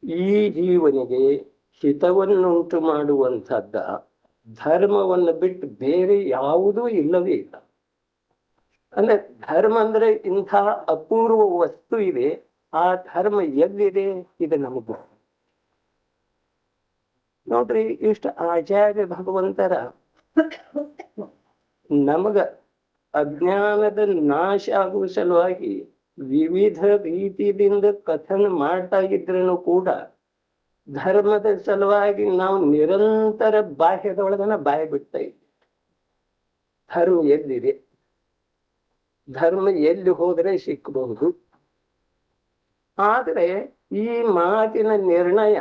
ಈ ಜೀವನಿಗೆ ಹಿತವನ್ನುಂಟು ಮಾಡುವಂಥದ್ದ ಧರ್ಮವನ್ನು ಬಿಟ್ಟು ಬೇರೆ ಯಾವುದೂ ಇಲ್ಲವೇ ಇಲ್ಲ. ಅಂದ್ರೆ ಧರ್ಮ ಅಂದ್ರೆ ಇಂಥ ಅಪೂರ್ವ ವಸ್ತು ಇದೆ, ಆ ಧರ್ಮ ಎಲ್ಲಿದೆ ಇದು ನಮಗ ನೋಡ್ರಿ. ಇಷ್ಟು ಆಚಾರ್ಯ ಭಗವಂತರ ನಮಗ ಅಜ್ಞಾನದ ನಾಶ ಆಗುವ ಸಲುವಾಗಿ ವಿವಿಧ ರೀತಿಯಿಂದ ಕಥನ ಮಾಡ್ತಾ ಇದ್ರೂ ಕೂಡ ಧರ್ಮದ ಸಲುವಾಗಿ ನಾವು ನಿರಂತರ ಬಾಹ್ಯದೊಳಗನ ಬಾಯ ಬಿಡ್ತಾ ಇದ್ವಿ. ಧರ್ಮ ಎಲ್ಲಿದೆ, ಧರ್ಮ ಎಲ್ಲಿ ಹೋದರೆ ಸಿಕ್ಕಬಹುದು. ಆದರೆ ಈ ಮಾತಿನ ನಿರ್ಣಯ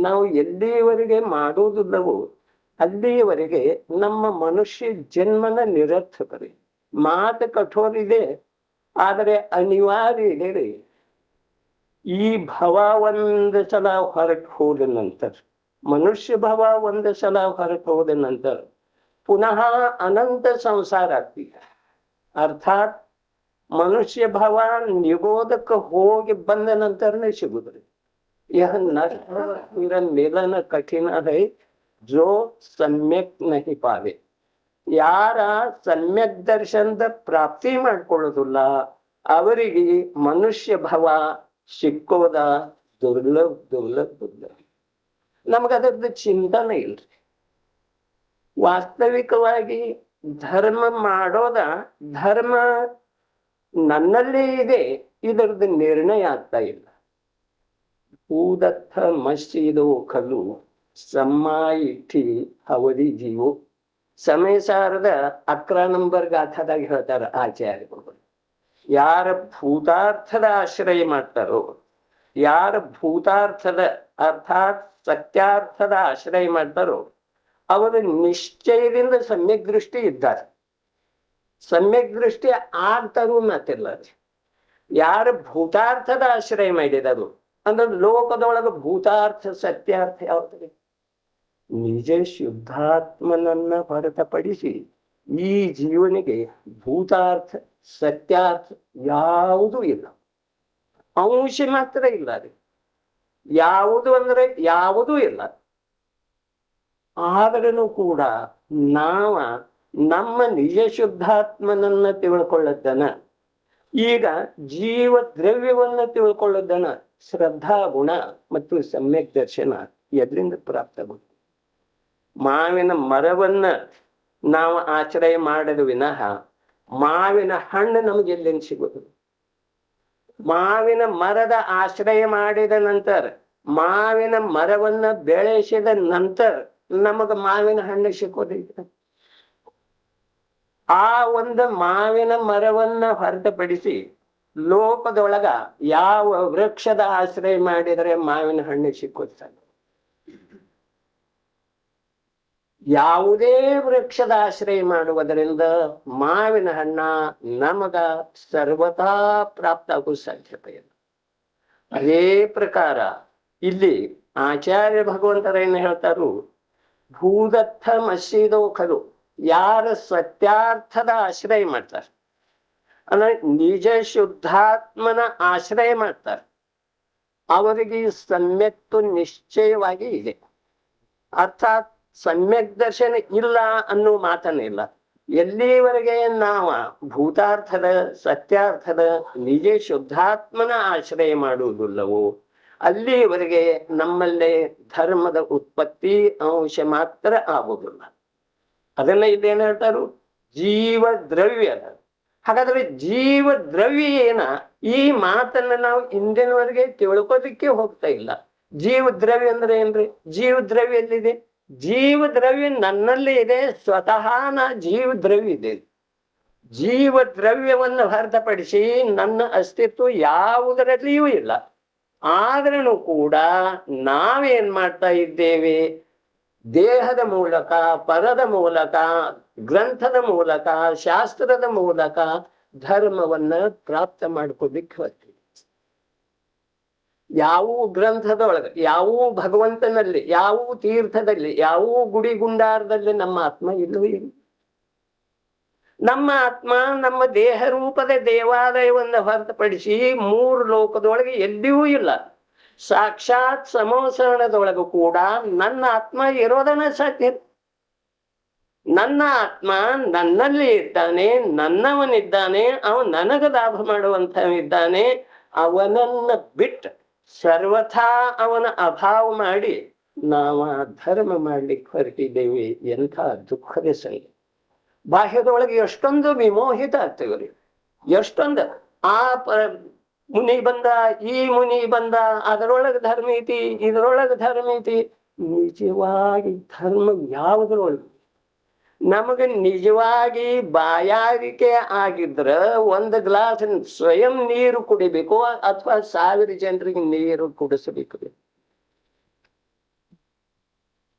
ನಾವು ಎಲ್ಲಿಯವರೆಗೆ ಮಾಡೋದಿಲ್ಲವೋ ಅಲ್ಲಿಯವರೆಗೆ ನಮ್ಮ ಮನುಷ್ಯ ಜನ್ಮನ ನಿರರ್ಥಕರಿ. ಮಾತು ಕಠೋರ ಇದೆ, ಆದರೆ ಅನಿವಾರ್ಯ ಇದೆ ರೀ. ಈ ಭವ ಒಂದು ಸಲ ಹೊರಟು ಹೋದ ನಂತರ, ಮನುಷ್ಯ ಭವ ಒಂದು ಸಲ ಹೊರಟು ಹೋದ ನಂತರ ಪುನಃ ಅನಂತ ಸಂಸಾರ ಆಗ್ತೀಗ. ಅರ್ಥಾತ್ ಮನುಷ್ಯ ಭವ ನಿಗೋದಕ್ಕೆ ಹೋಗಿ ಬಂದ ನಂತರನೇ ಸಿಗುದ್ರಿ. यह नष्ट मेरा मिलन कठिन है जो सम्यक नहीं पावे. ಯಾರ ಸಮ್ಯಕ್ ದರ್ಶನದ ಪ್ರಾಪ್ತಿ ಮಾಡ್ಕೊಳ್ಳೋದಿಲ್ಲ ಅವರಿಗೆ ಮನುಷ್ಯ ಭವ ಸಿಕ್ಕೋದ ದುರ್ಲಭ ದುರ್ಲಭ ದುರ್ಲಭ. ನಮಗದ್ರದ್ದು ಚಿಂತನೆ ಇಲ್ರಿ. ವಾಸ್ತವಿಕವಾಗಿ ಧರ್ಮ ಮಾಡೋದ ಧರ್ಮ ನನ್ನಲ್ಲೇ ಇದೆ, ಇದರದ್ದು ನಿರ್ಣಯ ಆಗ್ತಾ ಇಲ್ಲ. ಭೂದತ್ತ ಮಸ್ಜಿದೋ ಕಲ್ಲು ಸಮ್ಮಾಯಿಠಿ ಹವದಿ ಜೀವೋ. ಸಮಯ ಸಾರದ 11 ನಂಬರ್ ಗಾಥಾದಾಗ ಹೇಳ್ತಾರ ಆಚಾರ್ಯರು. ಯಾರ ಭೂತಾರ್ಥದ ಆಶ್ರಯ ಮಾಡ್ತಾರೋ, ಯಾರ ಭೂತಾರ್ಥದ ಅರ್ಥಾತ್ ಸತ್ಯಾರ್ಥದ ಆಶ್ರಯ ಮಾಡ್ತಾರೋ ಅವರು ನಿಶ್ಚಯದಿಂದ ಸಮ್ಯಕ್ ದೃಷ್ಟಿ ಇದ್ದಾರೆ. ಸಮ್ಯಕ್ ದೃಷ್ಟಿ ಆಗ್ತಾರೂ ಮಾತಿಲ್ಲ. ಯಾರ ಭೂತಾರ್ಥದ ಆಶ್ರಯ ಮಾಡಿದರು ಅಂದ್ರೆ ಲೋಕದೊಳಗೆ ಭೂತಾರ್ಥ ಸತ್ಯಾರ್ಥ ಯಾವ್ದು? ನಿಜ ಶುದ್ಧಾತ್ಮನನ್ನ ಹೊರತುಪಡಿಸಿ ಈ ಜೀವನಿಗೆ ಭೂತಾರ್ಥ ಸತ್ಯಾರ್ಥ ಯಾವುದೂ ಇಲ್ಲ. ಅಂಶ ಮಾತ್ರ ಇಲ್ಲ ರೀ. ಯಾವುದು ಅಂದ್ರೆ ಯಾವುದೂ ಇಲ್ಲ. ಆದ್ರೂ ಕೂಡ ನಾವ ನಮ್ಮ ನಿಜ ಶುದ್ಧಾತ್ಮನನ್ನ ತಿಳ್ಕೊಳ್ಳೋದನ, ಈಗ ಜೀವ ದ್ರವ್ಯವನ್ನ ತಿಳ್ಕೊಳ್ಳೋದನ ಶ್ರದ್ಧಾ ಗುಣ ಮತ್ತು ಸಮ್ಯಕ್ ದರ್ಶನ ಎದ್ರಿಂದ ಪ್ರಾಪ್ತ ಆಗುತ್ತೆ. ಮಾವಿನ ಮರವನ್ನ ನಾವು ಆಶ್ರಯ ಮಾಡದ ವಿನಃ ಮಾವಿನ ಹಣ್ಣು ನಮಗೆ ಎಲ್ಲಿಂದ ಸಿಗೋದು? ಮಾವಿನ ಮರದ ಆಶ್ರಯ ಮಾಡಿದ ನಂತರ, ಮಾವಿನ ಮರವನ್ನ ಬೆಳೆಸಿದ ನಂತರ ನಮಗ ಮಾವಿನ ಹಣ್ಣು ಸಿಕ್ಕೋದಿಲ್ಲ. ಆ ಒಂದು ಮಾವಿನ ಮರವನ್ನ ಹೊರತುಪಡಿಸಿ ಲೋಕದೊಳಗ ಯಾವ ವೃಕ್ಷದ ಆಶ್ರಯ ಮಾಡಿದರೆ ಮಾವಿನ ಹಣ್ಣು ಸಿಕ್ಕೋದು? ಯಾವುದೇ ವೃಕ್ಷದ ಆಶ್ರಯ ಮಾಡುವುದರಿಂದ ಮಾವಿನ ಹಣ್ಣ ನಮಗ ಸರ್ವತಾ ಪ್ರಾಪ್ತ ಆಗೋ ಸಾಧ್ಯತೆ ಇಲ್ಲ. ಅದೇ ಪ್ರಕಾರ ಇಲ್ಲಿ ಆಚಾರ್ಯ ಭಗವಂತರ ಏನ್ ಹೇಳ್ತಾರು, ಭೂದತ್ತ ಮಸೀದೋ ಖಲು. ಯಾರ ಸತ್ಯಾರ್ಥದ ಆಶ್ರಯ ಮಾಡ್ತಾರೆ ಅಂದ್ರೆ ನಿಜ ಶುದ್ಧಾತ್ಮನ ಆಶ್ರಯ ಮಾಡ್ತಾರೆ ಅವರಿಗೆ ಸಮ್ಯಕ್ತು ನಿಶ್ಚಯವಾಗಿ ಇದೆ. ಅರ್ಥಾತ್ ಸಮ್ಯಕ್ ದರ್ಶನ ಇಲ್ಲ ಅನ್ನೋ ಮಾತನ್ನಿಲ್ಲ. ಎಲ್ಲಿವರೆಗೆ ನಾವು ಭೂತಾರ್ಥದ ಸತ್ಯಾರ್ಥದ ನಿಜ ಶುದ್ಧಾತ್ಮನ ಆಶ್ರಯ ಮಾಡುವುದಿಲ್ಲವೋ ಅಲ್ಲಿವರೆಗೆ ನಮ್ಮಲ್ಲೇ ಧರ್ಮದ ಉತ್ಪತ್ತಿ ಅಂಶ ಮಾತ್ರ ಆಗುವುದಿಲ್ಲ. ಅದನ್ನ ಇಲ್ಲೇನ್ ಹೇಳ್ತಾರು, ಜೀವ ದ್ರವ್ಯ. ಹಾಗಾದ್ರೆ ಜೀವ ದ್ರವ್ಯ ಏನ? ಈ ಮಾತನ್ನ ನಾವು ಇಂದಿನವರೆಗೆ ತಿಳ್ಕೋದಿಕ್ಕೆ ಹೋಗ್ತಾ ಇಲ್ಲ. ಜೀವ ದ್ರವ್ಯ ಅಂದ್ರೆ ಏನ್ರಿ? ಜೀವ ದ್ರವ್ಯ ಎಲ್ಲಿದೆ? ಜೀವ ದ್ರವ್ಯ ನನ್ನಲ್ಲಿ ಇದೆ. ಸ್ವತಃ ನಾ ಜೀವ ದ್ರವ್ಯ ಇದೆ. ಜೀವ ದ್ರವ್ಯವನ್ನು ಹೊರತುಪಡಿಸಿ ನನ್ನ ಅಸ್ತಿತ್ವ ಯಾವುದರಲ್ಲಿಯೂ ಇಲ್ಲ. ಆದ್ರೂ ಕೂಡ ನಾವೇನ್ ಮಾಡ್ತಾ ಇದ್ದೇವೆ? ದೇಹದ ಮೂಲಕ, ಪರದ ಮೂಲಕ, ಗ್ರಂಥದ ಮೂಲಕ, ಶಾಸ್ತ್ರದ ಮೂಲಕ ಧರ್ಮವನ್ನ ಪ್ರಾಪ್ತ ಮಾಡ್ಕೋದಿಕ್ಕೆ ಹೋಗ್ತೀವಿ. ಯಾವ ಗ್ರಂಥದೊಳಗೆ, ಯಾವ ಭಗವಂತನಲ್ಲಿ, ಯಾವ ತೀರ್ಥದಲ್ಲಿ, ಯಾವ ಗುಡಿ ಗುಂಡಾರದಲ್ಲಿ ನಮ್ಮ ಆತ್ಮ ಇಲ್ಲವೂ ಇಲ್ಲ. ನಮ್ಮ ಆತ್ಮ ನಮ್ಮ ದೇಹ ರೂಪದ ದೇವಾಲಯವನ್ನು ಹೊರತುಪಡಿಸಿ 3 ಲೋಕದೊಳಗೆ ಎಲ್ಲಿಯೂ ಇಲ್ಲ. ಸಾಕ್ಷಾತ್ ಸಮೋಸರಣದೊಳಗೂ ಕೂಡ ನನ್ನ ಆತ್ಮ ಇರೋದನ್ನ ಸಾಧ್ಯ. ನನ್ನ ಆತ್ಮ ನನ್ನಲ್ಲಿ ಇದ್ದಾನೆ, ನನ್ನವನಿದ್ದಾನೆ, ಅವನು ನನಗೆ ಲಾಭ ಮಾಡುವಂಥವಿದ್ದಾನೆ. ಅವನನ್ನ ಬಿಟ್ಟು ಸರ್ವಥಾ ಅವನ ಅಭಾವ ಮಾಡಿ ನಾವು ಧರ್ಮ ಮಾಡ್ಲಿಕ್ಕೆ ಹೊರಟಿದ್ದೇವೆ. ಎಂಥ ದುಃಖದ ಸಂಗತಿ. ಬಾಹ್ಯದೊಳಗೆ ಎಷ್ಟೊಂದು ವಿಮೋಹಿತ ಆಗ್ತೇವ್ರಿ. ಎಷ್ಟೊಂದು ಆ ಮುನಿ ಬಂದ, ಈ ಮುನಿ ಬಂದ, ಅದರೊಳಗೆ ಧರ್ಮ ಐತಿ, ಇದರೊಳಗೆ ಧರ್ಮ ಐತಿ. ನಿಜವಾಗಿ ಧರ್ಮ ಯಾವುದ್ರೊಳಗೆ ನಮಗೆ ನಿಜವಾಗಿ ಬಾಯಾರಿಕೆ ಆಗಿದ್ರ ಒಂದು ಗ್ಲಾಸ್ ಸ್ವಯಂ ನೀರು ಕುಡಿಬೇಕು, ಅಥವಾ 1000 ಜನರಿಗೆ ನೀರು ಕುಡಿಸಬೇಕು.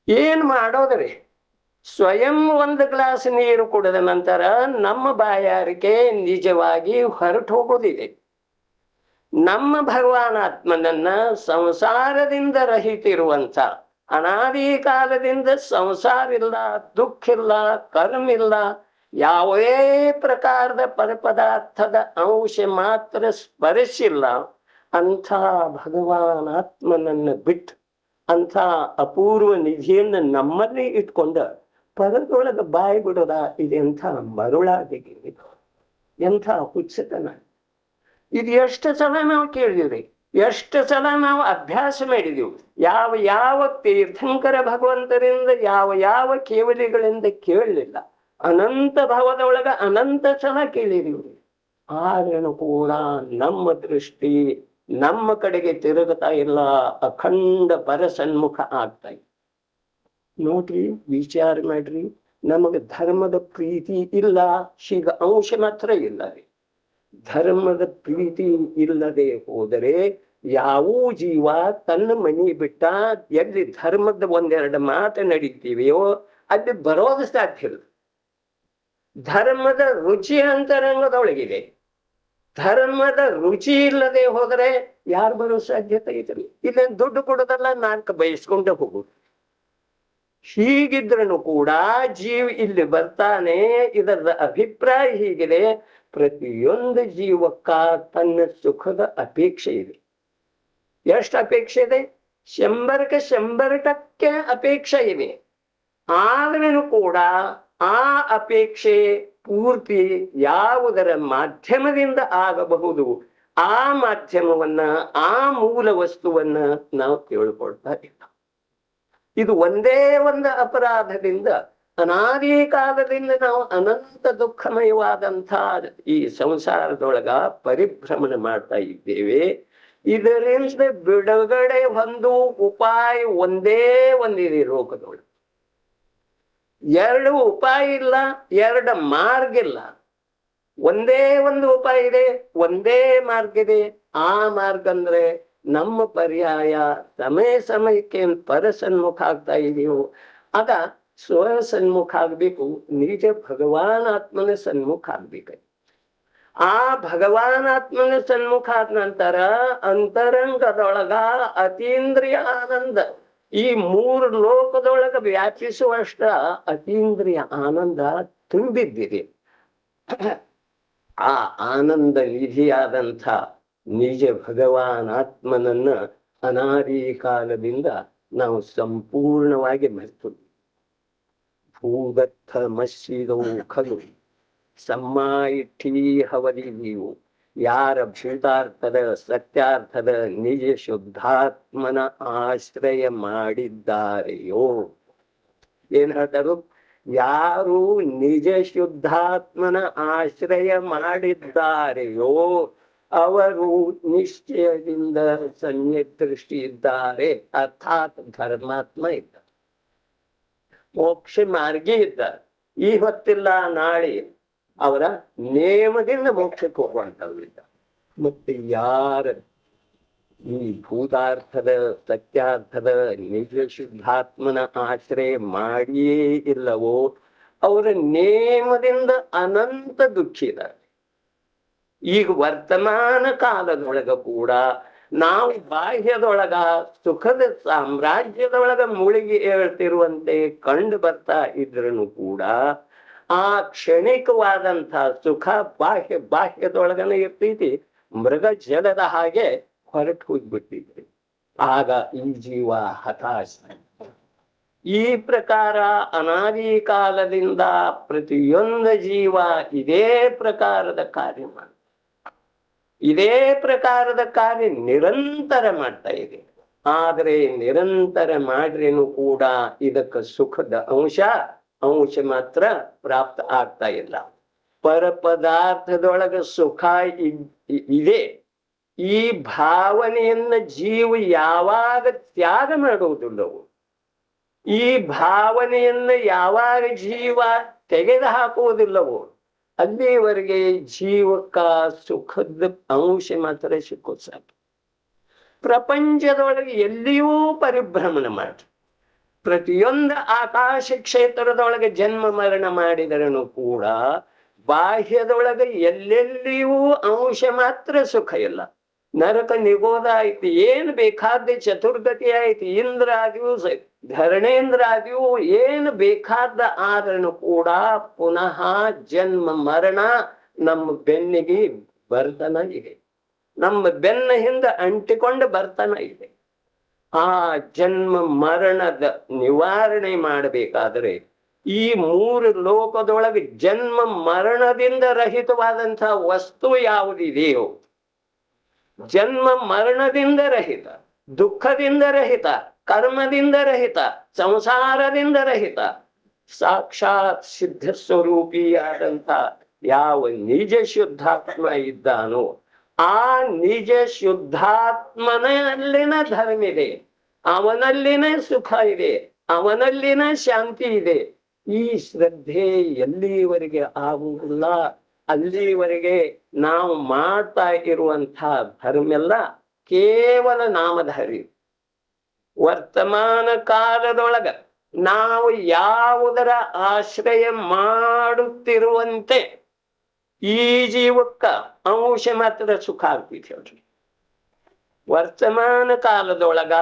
ಏನ್ ಮಾಡೋದ್ರಿ? ಸ್ವಯಂ ಒಂದು ಗ್ಲಾಸ್ ನೀರು ಕುಡಿದ ನಂತರ ನಮ್ಮ ಬಾಯಾರಿಕೆ ನಿಜವಾಗಿ ಹೊರಟು ಹೋಗೋದಿದೆ. ನಮ್ಮ ಭಗವಾನಾತ್ಮನನ್ನ ಸಂಸಾರದಿಂದ ರಹಿತಿರುವಂತ, ಅನಾದಿ ಕಾಲದಿಂದ ಸಂಸಾರ ಇಲ್ಲ, ದುಃಖ ಇಲ್ಲ, ಕರ್ಮ ಇಲ್ಲ, ಯಾವುದೇ ಪ್ರಕಾರದ ಪರಪದಾರ್ಥದ ಅಂಶ ಮಾತ್ರ ಸ್ಪರ್ಶಿಲ್ಲ ಅಂಥ ಭಗವಾನಾತ್ಮನನ್ನ ಬಿಟ್ಟು ಅಂಥ ಅಪೂರ್ವ ನಿಧಿಯನ್ನು ನಮ್ಮಲ್ಲಿ ಇಟ್ಕೊಂಡ ಪರದೊಳಗೆ ಬಾಯಿ ಬಿಡೋದ ಇದೆಂಥ ಮರುಳಾದಿಗೆ, ಎಂಥ ಹುಚ್ಚತನ. ಇದು ಎಷ್ಟು ಸಲ ನಾವು ಕೇಳಿದಿವ್ರಿ, ಎಷ್ಟು ಸಲ ನಾವು ಅಭ್ಯಾಸ ಮಾಡಿದೀವಿ. ಯಾವ ಯಾವ ತೀರ್ಥಂಕರ ಭಗವಂತರಿಂದ ಯಾವ ಯಾವ ಕೇವಲಿಗಳಿಂದ ಕೇಳಲಿಲ್ಲ. ಅನಂತ ಭಾವದೊಳಗ ಅನಂತ ಸಲ ಕೇಳಿದೀವ್ರಿ. ಆದ್ರೂ ಕೂಡ ನಮ್ಮ ದೃಷ್ಟಿ ನಮ್ಮ ಕಡೆಗೆ ತಿರುಗುತ್ತಾ ಇಲ್ಲ, ಅಖಂಡ ಪರಸನ್ಮುಖ ಆಗ್ತಾ ಇದೆ. ನೋಡ್ರಿ, ವಿಚಾರ ಮಾಡ್ರಿ. ನಮಗೆ ಧರ್ಮದ ಪ್ರೀತಿ ಇಲ್ಲ, ಈಗ ಅಂಶ ಮಾತ್ರ ಇಲ್ಲ ರೀ. ಧರ್ಮದ ಪ್ರೀತಿ ಇಲ್ಲದೆ ಹೋದರೆ ಯಾವ ಜೀವ ತನ್ನ ಮನಿ ಬಿಟ್ಟ ಎಲ್ಲಿ ಧರ್ಮದ ಒಂದೆರಡು ಮಾತು ನಡೀತೀವಿಯೋ ಅಲ್ಲಿ ಬರೋದು ಸಾಧ್ಯ ಇಲ್ಲ. ಧರ್ಮದ ರುಚಿ ಅಂತರಂಗದೊಳಗಿದೆ. ಧರ್ಮದ ರುಚಿ ಇಲ್ಲದೆ ಹೋದರೆ ಯಾರು ಬರೋ ಸಾಧ್ಯತೆ ಐತಲ್ಲ. ಇಲ್ಲ ದುಡ್ಡು ಕೊಡೋದಲ್ಲ, 4 ಬಯಸ್ಕೊಂಡೆ ಹೋಗುದು. ಹೀಗಿದ್ರೂ ಕೂಡ ಜೀವ ಇಲ್ಲಿ ಬರ್ತಾನೆ. ಇದರ ಅಭಿಪ್ರಾಯ ಹೀಗಿದೆ, ಪ್ರತಿಯೊಂದು ಜೀವಕ್ಕ ತನ್ನ ಸುಖದ ಅಪೇಕ್ಷೆ ಇದೆ. ಎಷ್ಟು ಅಪೇಕ್ಷೆ ಇದೆ? 100ಕ್ಕೆ 100% ಅಪೇಕ್ಷೆ ಇದೆ. ಆದ್ರೂ ಕೂಡ ಆ ಅಪೇಕ್ಷೆ ಪೂರ್ತಿ ಯಾವುದರ ಮಾಧ್ಯಮದಿಂದ ಆಗಬಹುದು, ಆ ಮಾಧ್ಯಮವನ್ನ, ಆ ಮೂಲ ವಸ್ತುವನ್ನ ನಾವು ತಿಳ್ಕೊಳ್ತಾ ಇಲ್ಲ. ಇದು ಒಂದೇ ಒಂದು ಅಪರಾಧದಿಂದ ಅನಾದಿ ಕಾಲದಿಂದ ನಾವು ಅನಂತ ದುಃಖಮಯವಾದಂಥ ಈ ಸಂಸಾರದೊಳಗ ಪರಿಭ್ರಮಣ ಮಾಡ್ತಾ ಇದ್ದೇವೆ. ಇದರಿಂದ ಬಿಡುಗಡೆ ಒಂದು ಉಪಾಯ ಒಂದೇ ಒಂದಿದೆ ಲೋಕದೊಳಗೆ. 2 ಉಪಾಯ ಇಲ್ಲ, 2 ಮಾರ್ಗ ಇಲ್ಲ. ಒಂದೇ ಒಂದು ಉಪಾಯ ಇದೆ, ಒಂದೇ ಮಾರ್ಗ ಇದೆ. ಆ ಮಾರ್ಗ ಅಂದ್ರೆ ನಮ್ಮ ಪರ್ಯಾಯ ಸಮಯಕ್ಕೆ ಪರಸನ್ಮುಖ ಆಗ್ತಾ ಇದೆಯೋ ಅದ ಸ್ವಸನ್ಮುಖ ಆಗ್ಬೇಕು. ನಿಜ ಭಗವಾನಾತ್ಮನ ಸನ್ಮುಖ ಆಗ್ಬೇಕು. ಆ ಭಗವಾನಾತ್ಮನ ಸನ್ಮುಖ ಆದ ನಂತರ ಅಂತರಂಗದೊಳಗ ಅತೀಂದ್ರಿಯ ಆನಂದ, ಈ 3 ಲೋಕದೊಳಗ ವ್ಯಾಪಿಸುವಷ್ಟ ಅತೀಂದ್ರಿಯ ಆನಂದ ತುಂಬಿದ್ದಿದೆ. ಆ ಆನಂದ ನಿಧಿಯಾದಂಥ ನಿಜ ಭಗವಾನಾತ್ಮನನ್ನ ಅನಾದಿ ಕಾಲದಿಂದ ನಾವು ಸಂಪೂರ್ಣವಾಗಿ ಮರೆತು ಭೂಗತ್ತ ಮಸ್ಸಿದವು ಖಲು ಸಮ್ಮಾಯಿಠೀ ಹವಲಿ ನೀವು ಯಾರ ಭೂತಾರ್ಥದ ಸತ್ಯಾರ್ಥದ ನಿಜ ಶುದ್ಧಾತ್ಮನ ಆಶ್ರಯ ಮಾಡಿದ್ದಾರೆಯೋ. ಏನ್ ಹೇಳ್ತಾರು? ಯಾರು ನಿಜ ಶುದ್ಧಾತ್ಮನ ಆಶ್ರಯ ಮಾಡಿದ್ದಾರೆಯೋ ಅವರು ನಿಶ್ಚಯದಿಂದ ಸನ್ಯದೃಷ್ಟಿ ಇದ್ದಾರೆ, ಅರ್ಥಾತ್ ಧರ್ಮಾತ್ಮ ಇದ್ದಾರೆ, ಮೋಕ್ಷ ಮಾರ್ಗಿ ಇದ್ದಾರೆ. ಈ ಹೊತ್ತಿಲ್ಲ ನಾಳೆ ಅವರ ನೇಮದಿಂದ ಮೋಕ್ಷಕ್ಕೆ ಹೋಗುವಂತವ್ರಿದ್ದ. ಮತ್ತೆ ಯಾರ ಈ ಭೂತಾರ್ಥದ ಸತ್ಯಾರ್ಥದ ನಿಜ ಶುದ್ಧಾತ್ಮನ ಆಶ್ರಯ ಮಾಡಿಯೇ ಇಲ್ಲವೋ ಅವರ ನೇಮದಿಂದ ಅನಂತ ದುಃಖಿದ್ದಾರೆ. ಈಗ ವರ್ತಮಾನ ಕಾಲದೊಳಗ ಕೂಡ ನಾವು ಬಾಹ್ಯದೊಳಗ ಸುಖದ ಸಾಮ್ರಾಜ್ಯದೊಳಗ ಮುಳುಗಿ ಹೇಳ್ತಿರುವಂತೆ ಕಂಡು ಬರ್ತಾ ಇದ್ರೂ ಕೂಡ ಆ ಕ್ಷಣಿಕವಾದಂಥ ಸುಖ ಬಾಹ್ಯದೊಳಗನೆ ಇರ್ತೈತಿ. ಮೃಗ ಜಲದ ಹಾಗೆ ಹೊರಟು ಹೋಗ್ಬಿಟ್ಟಿದ್ರಿ. ಆಗ ಈ ಜೀವ ಹತಾಶ. ಈ ಪ್ರಕಾರ ಅನಾದಿ ಕಾಲದಿಂದ ಪ್ರತಿಯೊಂದು ಜೀವ ಇದೇ ಪ್ರಕಾರದ ಕಾರ್ಯ ಮಾಡ, ಇದೇ ಪ್ರಕಾರದ ಕಾರ್ಯ ನಿರಂತರ ಮಾಡ್ತಾ ಇದೆ. ಆದ್ರೆ ನಿರಂತರ ಮಾಡ್ರೇನು ಕೂಡ ಇದಕ್ಕೆ ಸುಖದ ಅಂಶ ಮಾತ್ರ ಪ್ರಾಪ್ತ ಆಗ್ತಾ ಇಲ್ಲ. ಪರಪದಾರ್ಥದೊಳಗೆ ಸುಖ ಇದೆ. ಈ ಭಾವನೆಯನ್ನ ಜೀವ ಯಾವಾಗ ತ್ಯಾಗ ಮಾಡುವುದಿಲ್ಲವೋ, ಈ ಭಾವನೆಯನ್ನ ಯಾವಾಗ ಜೀವ ತೆಗೆದು ಹಾಕುವುದಿಲ್ಲವೋ, ಅಲ್ಲಿವರೆಗೆ ಜೀವಕ್ಕ ಸುಖದ ಅಂಶ ಮಾತ್ರ ಸಿಕ್ಕೋದು ಸಾಕು. ಪ್ರಪಂಚದೊಳಗೆ ಎಲ್ಲಿಯೂ ಪರಿಭ್ರಮಣ ಮಾಡಿ, ಪ್ರತಿಯೊಂದು ಆಕಾಶ ಕ್ಷೇತ್ರದೊಳಗೆ ಜನ್ಮ ಮರಣ ಮಾಡಿದರನು ಕೂಡ ಬಾಹ್ಯದೊಳಗೆ ಎಲ್ಲೆಲ್ಲಿಯೂ ಅಂಶ ಮಾತ್ರ ಸುಖ ಇಲ್ಲ. ನರಕ ನಿಗೋಧ ಆಯ್ತು, ಏನ್ ಬೇಕಾದ ಚತುರ್ಗತಿ ಆಯ್ತು, ಇಂದ್ರಾದಿಯು ಧರಣೇಂದ್ರಾದಿಯು ಏನು ಬೇಕಾದ ಆದ್ರೂ ಕೂಡ ಪುನಃ ಜನ್ಮ ಮರಣ ನಮ್ಮ ಬೆನ್ನಿಗೆ ಬರ್ತಾನ ಇದೆ, ನಮ್ಮ ಬೆನ್ನ ಹಿಂದೆ ಅಂಟಿಕೊಂಡು ಬರ್ತಾನ ಇದೆ. ಆ ಜನ್ಮ ಮರಣದ ನಿವಾರಣೆ ಮಾಡಬೇಕಾದರೆ ಈ ಮೂರು ಲೋಕದೊಳಗೆ ಜನ್ಮ ಮರಣದಿಂದ ರಹಿತವಾದಂತಹ ವಸ್ತು ಯಾವುದಿದೆಯೋ, ಜನ್ಮ ಮರಣದಿಂದ ರಹಿತ, ದುಃಖದಿಂದ ರಹಿತ, ಕರ್ಮದಿಂದ ರಹಿತ, ಸಂಸಾರದಿಂದ ರಹಿತ, ಸಾಕ್ಷಾತ್ ಸಿದ್ಧ ಸ್ವರೂಪಿಯಾದಂಥ ಯಾವ ನಿಜ ಶುದ್ಧಾತ್ಮ ಇದ್ದಾನೋ ಆ ನಿಜ ಶುದ್ಧಾತ್ಮನಲ್ಲಿನ ಧರ್ಮ ಇದೆ, ಅವನಲ್ಲಿನ ಸುಖ ಇದೆ, ಅವನಲ್ಲಿನ ಶಾಂತಿ ಇದೆ. ಈ ಶ್ರದ್ಧೆ ಎಲ್ಲಿವರೆಗೆ ಆಗುವುದಿಲ್ಲ ಅಲ್ಲಿವರೆಗೆ ನಾವು ಮಾಡ್ತಾ ಇರುವಂಥ ಧರ್ಮ ಎಲ್ಲ ಕೇವಲ ನಾಮಧಾರಿ. ವರ್ತಮಾನ ಕಾಲದೊಳಗ ನಾವು ಯಾವುದರ ಆಶ್ರಯ ಮಾಡುತ್ತಿರುವಂತೆ ಈ ಜೀವಕ್ಕ ಅಂಶ ಮಾತ್ರ ಸುಖ ಆಗ್ತೈತಿ ಹೇಳ್ರಿ. ವರ್ತಮಾನ ಕಾಲದೊಳಗ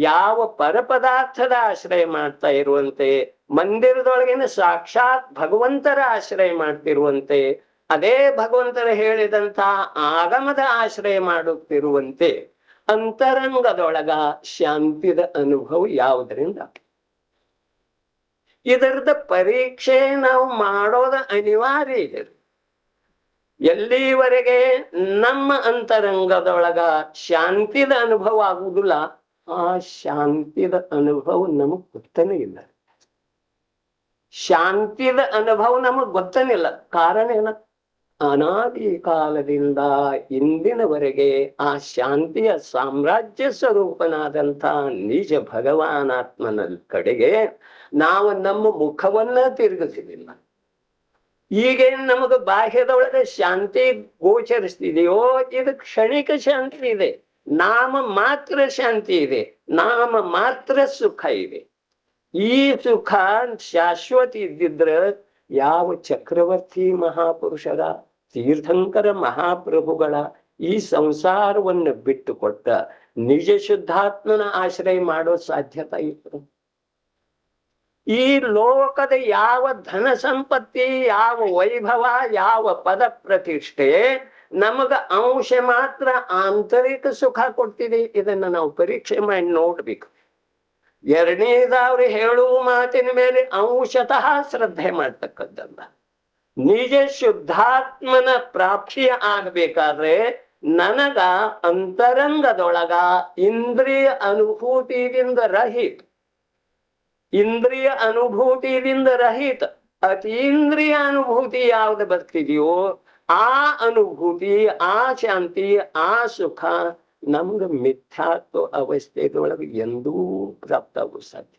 ಯಾವ ಪರಪದಾರ್ಥದ ಆಶ್ರಯ ಮಾಡ್ತಾ ಇರುವಂತೆ, ಮಂದಿರದೊಳಗಿನ ಸಾಕ್ಷಾತ್ ಭಗವಂತರ ಆಶ್ರಯ ಮಾಡ್ತಿರುವಂತೆ, ಅದೇ ಭಗವಂತರ ಹೇಳಿದಂತ ಆಗಮದ ಆಶ್ರಯ ಮಾಡುತ್ತಿರುವಂತೆ ಅಂತರಂಗದೊಳಗ ಶಾಂತಿದ ಅನುಭವ ಯಾವುದರಿಂದ? ಇದರದ ಪರೀಕ್ಷೆ ನಾವು ಮಾಡೋದ ಅನಿವಾರ್ಯ ಇದೆ. ಎಲ್ಲಿವರೆಗೆ ನಮ್ಮ ಅಂತರಂಗದೊಳಗ ಶಾಂತಿದ ಅನುಭವ ಆಗುವುದಿಲ್ಲ, ಆ ಶಾಂತಿದ ಅನುಭವ ನಮಗ್ ಗೊತ್ತನೇ ಇಲ್ಲ. ಶಾಂತಿದ ಅನುಭವ ನಮಗ್ ಗೊತ್ತನಿಲ್ಲ. ಕಾರಣ ಏನ? ಅನಾದಿ ಕಾಲದಿಂದ ಇಂದಿನವರೆಗೆ ಆ ಶಾಂತಿಯ ಸಾಮ್ರಾಜ್ಯ ಸ್ವರೂಪನಾದಂಥ ನಿಜ ಭಗವಾನಾತ್ಮನ ಕಡೆಗೆ ನಾವು ನಮ್ಮ ಮುಖವನ್ನ ತಿರುಗಿಸಲಿಲ್ಲ. ಈಗೇನ್ ನಮಗೆ ಬಾಹ್ಯದೊಳಗೆ ಶಾಂತಿ ಗೋಚರಿಸ್ತಿದೆಯೋ ಇದು ಕ್ಷಣಿಕ ಶಾಂತಿ ಇದೆ, ನಾಮ ಮಾತ್ರ ಶಾಂತಿ ಇದೆ, ನಾಮ ಮಾತ್ರ ಸುಖ ಇದೆ. ಈ ಸುಖ ಶಾಶ್ವತ ಇದ್ದಿದ್ರ ಯಾವ ಚಕ್ರವರ್ತಿ ಮಹಾಪುರುಷರ, ತೀರ್ಥಂಕರ ಮಹಾಪ್ರಭುಗಳ ಈ ಸಂಸಾರವನ್ನು ಬಿಟ್ಟುಕೊಟ್ಟ ನಿಜ ಶುದ್ಧಾತ್ಮನ ಆಶ್ರಯ ಮಾಡೋ ಸಾಧ್ಯತೆ ಇತ್ತು? ಈ ಲೋಕದ ಯಾವ ಧನ ಸಂಪತ್ತಿ, ಯಾವ ವೈಭವ, ಯಾವ ಪದ ಪ್ರತಿಷ್ಠೆ ನಮಗ ಅಂಶ ಮಾತ್ರ ಆಂತರಿಕ ಸುಖ ಕೊಡ್ತಿದೆ. ಇದನ್ನ ನಾವು ಪರೀಕ್ಷೆ ಮಾಡಿ ನೋಡ್ಬೇಕು. ಎರಡನೇದವ್ರು ಹೇಳುವ ಮಾತಿನ ಮೇಲೆ ಅಂಶತಃ ಶ್ರದ್ಧೆ ಮಾಡ್ತಕ್ಕದ್ದಲ್ಲ. ನಿಜ ಶುದ್ಧಾತ್ಮನ ಪ್ರಾಪ್ತಿಯ ಆಗಬೇಕಾದ್ರೆ ನನಗ ಅಂತರಂಗದೊಳಗ ಇಂದ್ರಿಯ ಅನುಭೂತಿಯಿಂದ ರಹಿತ, ಇಂದ್ರಿಯ ಅನುಭೂತಿಯಿಂದ ರಹಿತ ಅತೀಂದ್ರಿಯ ಅನುಭೂತಿ ಯಾವ್ದು ಬರ್ತಿದೆಯೋ ಆ ಅನುಭೂತಿ, ಆ ಶಾಂತಿ, ಆ ಸುಖ ನಮ್ಗೆ ಮಿಥ್ಯಾತ್ವ ಅವಸ್ಥೆದೊಳಗೆ ಎಂದೂ ಪ್ರಾಪ್ತ ಆಗೋ ಸಾಧ್ಯ,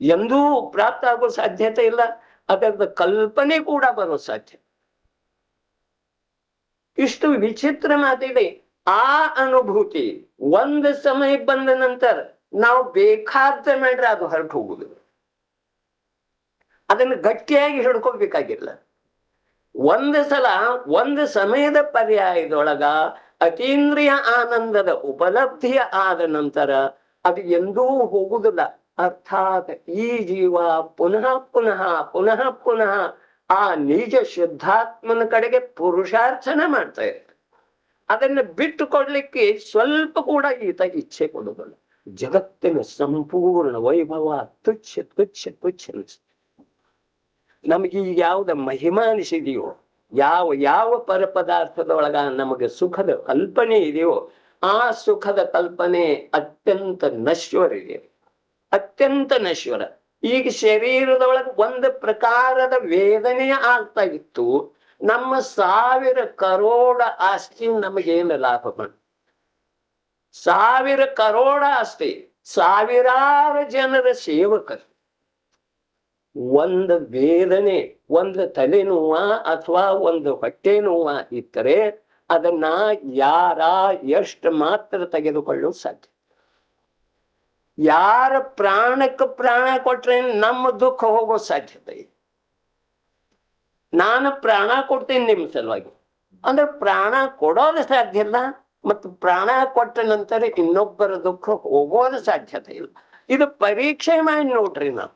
ಎಂದೂ ಪ್ರಾಪ್ತ ಆಗೋ ಸಾಧ್ಯತೆ ಇಲ್ಲ. ಅದರದ ಕಲ್ಪನೆ ಕೂಡ ಬರೋ ಸಾಧ್ಯ. ಇಷ್ಟು ವಿಚಿತ್ರ ಮಾತಿದೆ. ಆ ಅನುಭೂತಿ ಒಂದು ಸಮಯ ಬಂದ ನಂತರ ನಾವು ಬೇಕಾದ ಮಾಡ್ರೆ ಅದು ಹೊರಟು ಹೋಗುದು. ಅದನ್ನು ಗಟ್ಟಿಯಾಗಿ ಹಿಡ್ಕೊಳ್ಬೇಕಾಗಿಲ್ಲ. ಒಂದು ಸಲ ಒಂದು ಸಮಯದ ಪರ್ಯಾಯದೊಳಗ ಅತೀಂದ್ರಿಯ ಆನಂದದ ಉಪಲಬ್ಧಿಯ ಆದ ನಂತರ ಅದು ಎಂದೂ ಹೋಗುವುದಿಲ್ಲ. ಅರ್ಥಾತ್ ಈ ಜೀವ ಪುನಃ ಪುನಃ ಪುನಃ ಪುನಃ ಆ ನಿಜ ಶುದ್ಧಾತ್ಮನ ಕಡೆಗೆ ಪುರುಷಾರ್ಥನ ಮಾಡ್ತಾ ಇರ್ತಾರೆ. ಅದನ್ನ ಬಿಟ್ಟು ಕೊಡ್ಲಿಕ್ಕೆ ಸ್ವಲ್ಪ ಕೂಡ ಈತ ಇಚ್ಛೆ ಕೊಡುವುದಿಲ್ಲ. ಜಗತ್ತಿನ ಸಂಪೂರ್ಣ ವೈಭವ ತುಚ್ಛ ತುಚ್ಛ ತುಚ್ಛ ಅನಿಸ್ತದೆ. ನಮಗೆ ಈಗ ಯಾವ್ದ ಮಹಿಮಾ ಅನಿಸಿದೆಯೋ, ಯಾವ ಯಾವ ಪರಪದಾರ್ಥದೊಳಗ ನಮಗೆ ಸುಖದ ಕಲ್ಪನೆ ಇದೆಯೋ, ಆ ಸುಖದ ಕಲ್ಪನೆ ಅತ್ಯಂತ ನಶ್ವರ ಇದೆ, ಅತ್ಯಂತ ನಶ್ವರ. ಈಗ ಶರೀರದೊಳಗೆ ಒಂದು ಪ್ರಕಾರದ ವೇದನೆ ಆಗ್ತಾ ಇತ್ತು. ನಮ್ಮ 1000 ಕರೋಡ ಆಸ್ತಿ ನಮಗೇನು ಲಾಭ ಬಂತು? 1000 ಕರೋಡ ಆಸ್ತಿ, ಸಾವಿರಾರು ಜನರ ಸೇವಕರು, ಒಂದು ವೇದನೆ, ಒಂದು ತಲೆನೋವ ಅಥವಾ ಒಂದು ಹೊಟ್ಟೆ ನೋವ ಇದ್ದರೆ ಅದನ್ನ ಯಾರ ಎಷ್ಟು ಮಾತ್ರ ತೆಗೆದುಕೊಳ್ಳಲು ಸಾಧ್ಯ? ಯಾರ ಪ್ರಾಣಕ್ಕೆ ಪ್ರಾಣ ಕೊಟ್ರೆ ನಮ್ಮ ದುಃಖ ಹೋಗೋ ಸಾಧ್ಯತೆ ಇದೆ. ನಾನು ಪ್ರಾಣ ಕೊಡ್ತೀನಿ ನಿಮ್ ಸಲುವಾಗಿ ಅಂದ್ರೆ ಪ್ರಾಣ ಕೊಡೋದು ಸಾಧ್ಯ ಇಲ್ಲ, ಮತ್ತು ಪ್ರಾಣ ಕೊಟ್ಟ ನಂತರ ಇನ್ನೊಬ್ಬರ ದುಃಖ ಹೋಗೋದು ಸಾಧ್ಯತೆ ಇಲ್ಲ. ಇದು ಪರೀಕ್ಷೆ ಮಾಡಿ ನೋಡ್ರಿ. ನಾವು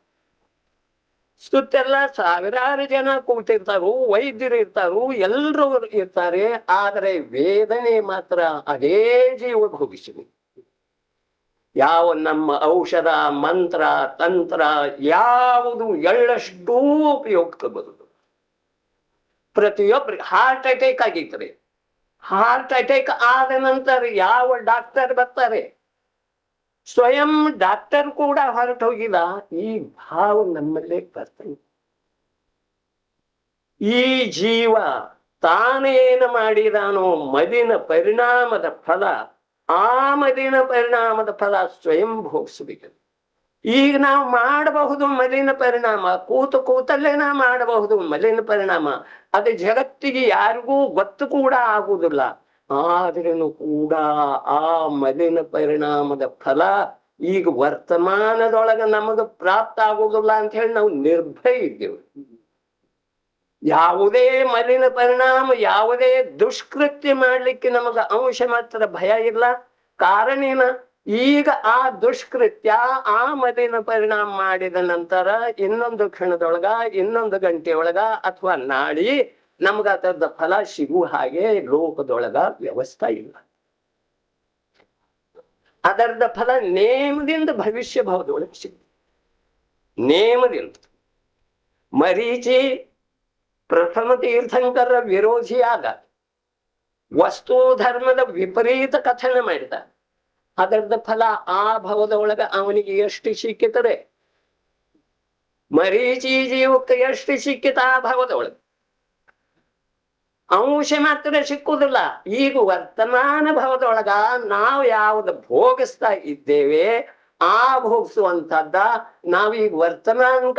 ಸುತ್ತೆಲ್ಲ ಸಾವಿರಾರು ಜನ ಕೂತಿರ್ತಾರು, ವೈದ್ಯರು ಇರ್ತಾರು, ಎಲ್ರೂ ಇರ್ತಾರೆ, ಆದರೆ ವೇದನೆ ಮಾತ್ರ ಅದೇ ಜೀವ ಭೋಗಿಸಿ. ಯಾವ ನಮ್ಮ ಔಷಧ ಮಂತ್ರ ತಂತ್ರ ಯಾವುದು ಎಳ್ಳಷ್ಟೂ ಉಪಯುಕ್ತ ಬರುದು. ಪ್ರತಿಯೊಬ್ಬರಿಗೆ ಹಾರ್ಟ್ ಅಟ್ಯಾಕ್ ಆಗಿರ್ತಾರೆ. ಹಾರ್ಟ್ ಅಟ್ಯಾಕ್ ಆದ ನಂತರ ಯಾವ ಡಾಕ್ಟರ್ ಬರ್ತಾರೆ? ಸ್ವಯಂ ಡಾಕ್ಟರ್ ಕೂಡ ಹೊರಟು ಹೋಗಿಲ್ಲ. ಈ ಭಾವ ನಮ್ಮಲ್ಲೇ ಬರ್ತದೆ. ಈ ಜೀವ ತಾನೇನು ಮಾಡಿದಾನೋ ಮದಿನ ಪರಿಣಾಮದ ಫಲ, ಆ ಮದಿನ ಪರಿಣಾಮದ ಫಲ ಸ್ವಯಂ ಭೋಗಿಸಬೇಕು. ಈಗ ನಾವು ಮಾಡಬಹುದು ಮಲಿನ ಪರಿಣಾಮ, ಕೂತಲ್ಲೇ ನಾವು ಮಾಡಬಹುದು ಮಲಿನ ಪರಿಣಾಮ. ಅದು ಜಗತ್ತಿಗೆ ಯಾರಿಗೂ ಗೊತ್ತು ಕೂಡ ಆಗುವುದಿಲ್ಲ. ಆದ್ರೂ ಕೂಡ ಆ ಮಲಿನ ಪರಿಣಾಮದ ಫಲ ಈಗ ವರ್ತಮಾನದೊಳಗೆ ನಮಗೆ ಪ್ರಾಪ್ತ ಆಗುವುದಿಲ್ಲ ಅಂತ ಹೇಳಿ ನಾವು ನಿರ್ಭಯ ಇದ್ದೇವೆ. ಯಾವುದೇ ಮಲಿನ ಪರಿಣಾಮ, ಯಾವುದೇ ದುಷ್ಕೃತ್ಯ ಮಾಡ್ಲಿಕ್ಕೆ ನಮಗ ಅಂಶ ಮಾತ್ರ ಭಯ ಇಲ್ಲ. ಕಾರಣ ಏನ? ಈಗ ಆ ದುಷ್ಕೃತ್ಯ, ಆ ಮಲಿನ ಪರಿಣಾಮ ಮಾಡಿದ ನಂತರ ಇನ್ನೊಂದು ಕ್ಷಣದೊಳಗ, ಇನ್ನೊಂದು ಗಂಟೆಯೊಳಗ ಅಥವಾ ನಾಳಿ ನಮ್ಗ ಅದರದ ಫಲ ಸಿಗುವ ಹಾಗೆ ಲೋಕದೊಳಗ ವ್ಯವಸ್ಥೆ ಇಲ್ಲ. ಅದರದ ಫಲ ನೇಮದಿಂದ ಭವಿಷ್ಯ ಭಾವದೊಳಗೆ ಸಿಗ್ತದೆ. ನೇಮದಿಂದ. ಮರೀಚಿ ಪ್ರಥಮ ತೀರ್ಥಂಕರ ವಿರೋಧಿಯಾದ, ವಸ್ತು ಧರ್ಮದ ವಿಪರೀತ ಕಥನ ಮಾಡಿದ. ಅದರದ ಫಲ ಆ ಭವದೊಳಗ ಅವನಿಗೆ ಎಷ್ಟು ಸಿಕ್ಕಿತದೆ? ಮರೀಚಿ ಜೀವಕ್ಕೆ ಎಷ್ಟು ಸಿಕ್ಕಿತ ಆ ಭವದೊಳಗೆ? ಅಂಶ ಮಾತ್ರ ಸಿಕ್ಕುವುದಿಲ್ಲ. ಈಗ ವರ್ತಮಾನ ಭವದೊಳಗ ನಾವು ಯಾವ್ದು ಭೋಗಿಸ್ತಾ ಇದ್ದೇವೆ, ಆ ಭೋಗಿಸುವಂತದ್ದ ನಾವೀಗ ವರ್ತಮಾನ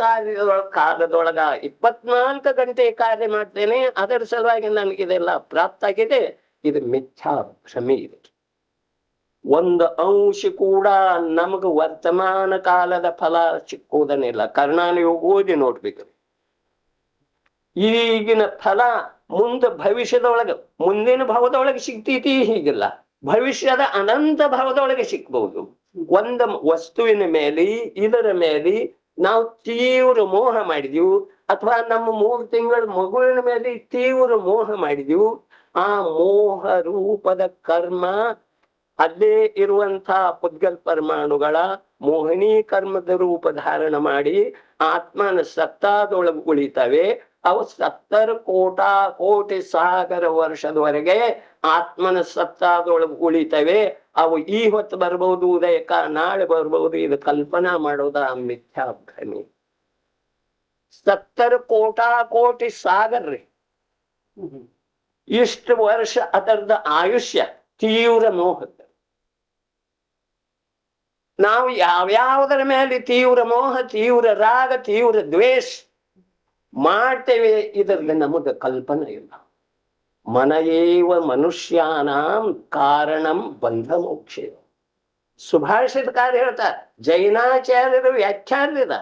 ಕಾಲದೊಳಗ 24 ಗಂಟೆ ಕಾರ್ಯ ಮಾಡ್ತೇನೆ, ಅದರ ಸಲುವಾಗಿ ನನಗಿದೆಲ್ಲ ಪ್ರಾಪ್ತ ಆಗಿದೆ. ಇದು ಮಿಥ್ಯಾ ಭ್ರಮೆ ಇದೆ. ಒಂದು ಅಂಶ ಕೂಡ ನಮಗ ವರ್ತಮಾನ ಕಾಲದ ಫಲ ಸಿಕ್ಕುವುದನ್ನಿಲ್ಲ. ಕರ್ಣಾನಿಗೆ ಓದಿ ನೋಡ್ಬೇಕು. ಈಗಿನ ಫಲ ಮುಂದೆ ಭವಿಷ್ಯದೊಳಗೆ, ಮುಂದಿನ ಭಾವದೊಳಗೆ ಸಿಗ್ತೈತಿ, ಹೀಗಿಲ್ಲ. ಭವಿಷ್ಯದ ಅನಂತ ಭಾವದೊಳಗೆ ಸಿಕ್ಬಹುದು. ಒಂದು ವಸ್ತುವಿನ ಮೇಲೆ, ಇದರ ಮೇಲೆ ನಾವು ತೀವ್ರ ಮೋಹ ಮಾಡಿದೆವು, ಅಥವಾ ನಮ್ಮ 3 ತಿಂಗಳ ಮಗುವಿನ ಮೇಲೆ ತೀವ್ರ ಮೋಹ ಮಾಡಿದೆವು. ಆ ಮೋಹ ರೂಪದ ಕರ್ಮ ಅಲ್ಲೇ ಇರುವಂತಹ ಪುದ್ಗಲ್ ಪರಮಾಣುಗಳ ಮೋಹಿನಿ ಕರ್ಮದ ರೂಪ ಧಾರಣ ಮಾಡಿ ಆತ್ಮನ ಸತ್ತಾದೊಳಗೆ ಉಳಿತವೆ. ಅವು 70 ಕೋಟಿ ಸಾಗರ ವರ್ಷದವರೆಗೆ ಆತ್ಮನ ಸತ್ತಾದೊಳಗೆ ಉಳಿತವೆ. ಅವು ಈ ಹೊತ್ತು ಬರ್ಬಹುದು, ಉದಯಕ ನಾಳೆ ಬರ್ಬಹುದು. ಇದು ಕಲ್ಪನಾ ಮಾಡೋದ ಮಿಥ್ಯಾ ಭ್ರಮೆ. 70 ಕೋಟಿ ಸಾಗರ ರೀ. ಇಷ್ಟು ವರ್ಷ ಅದರದ ಆಯುಷ್ಯ ತೀವ್ರ ಮೋಹದ. ನಾವು ಯಾವ್ಯಾವುದರ ಮೇಲೆ ತೀವ್ರ ಮೋಹ, ತೀವ್ರ ರಾಗ, ತೀವ್ರ ದ್ವೇಷ ಮಾಡ್ತೇವೆ, ಇದರಲ್ಲಿ ನಮಗೆ ಕಲ್ಪನೆ ಇಲ್ಲ. ಮನಯೇವ ಮನುಷ್ಯಾನಾಂ ಕಾರಣಂ ಬಂಧ ಮೋಕ್ಷ. ಸುಭಾಷಿತಕಾರ ಹೇಳ್ತಾರೆ, ಜೈನಾಚಾರ್ಯರು ವ್ಯಾಖ್ಯಾನದ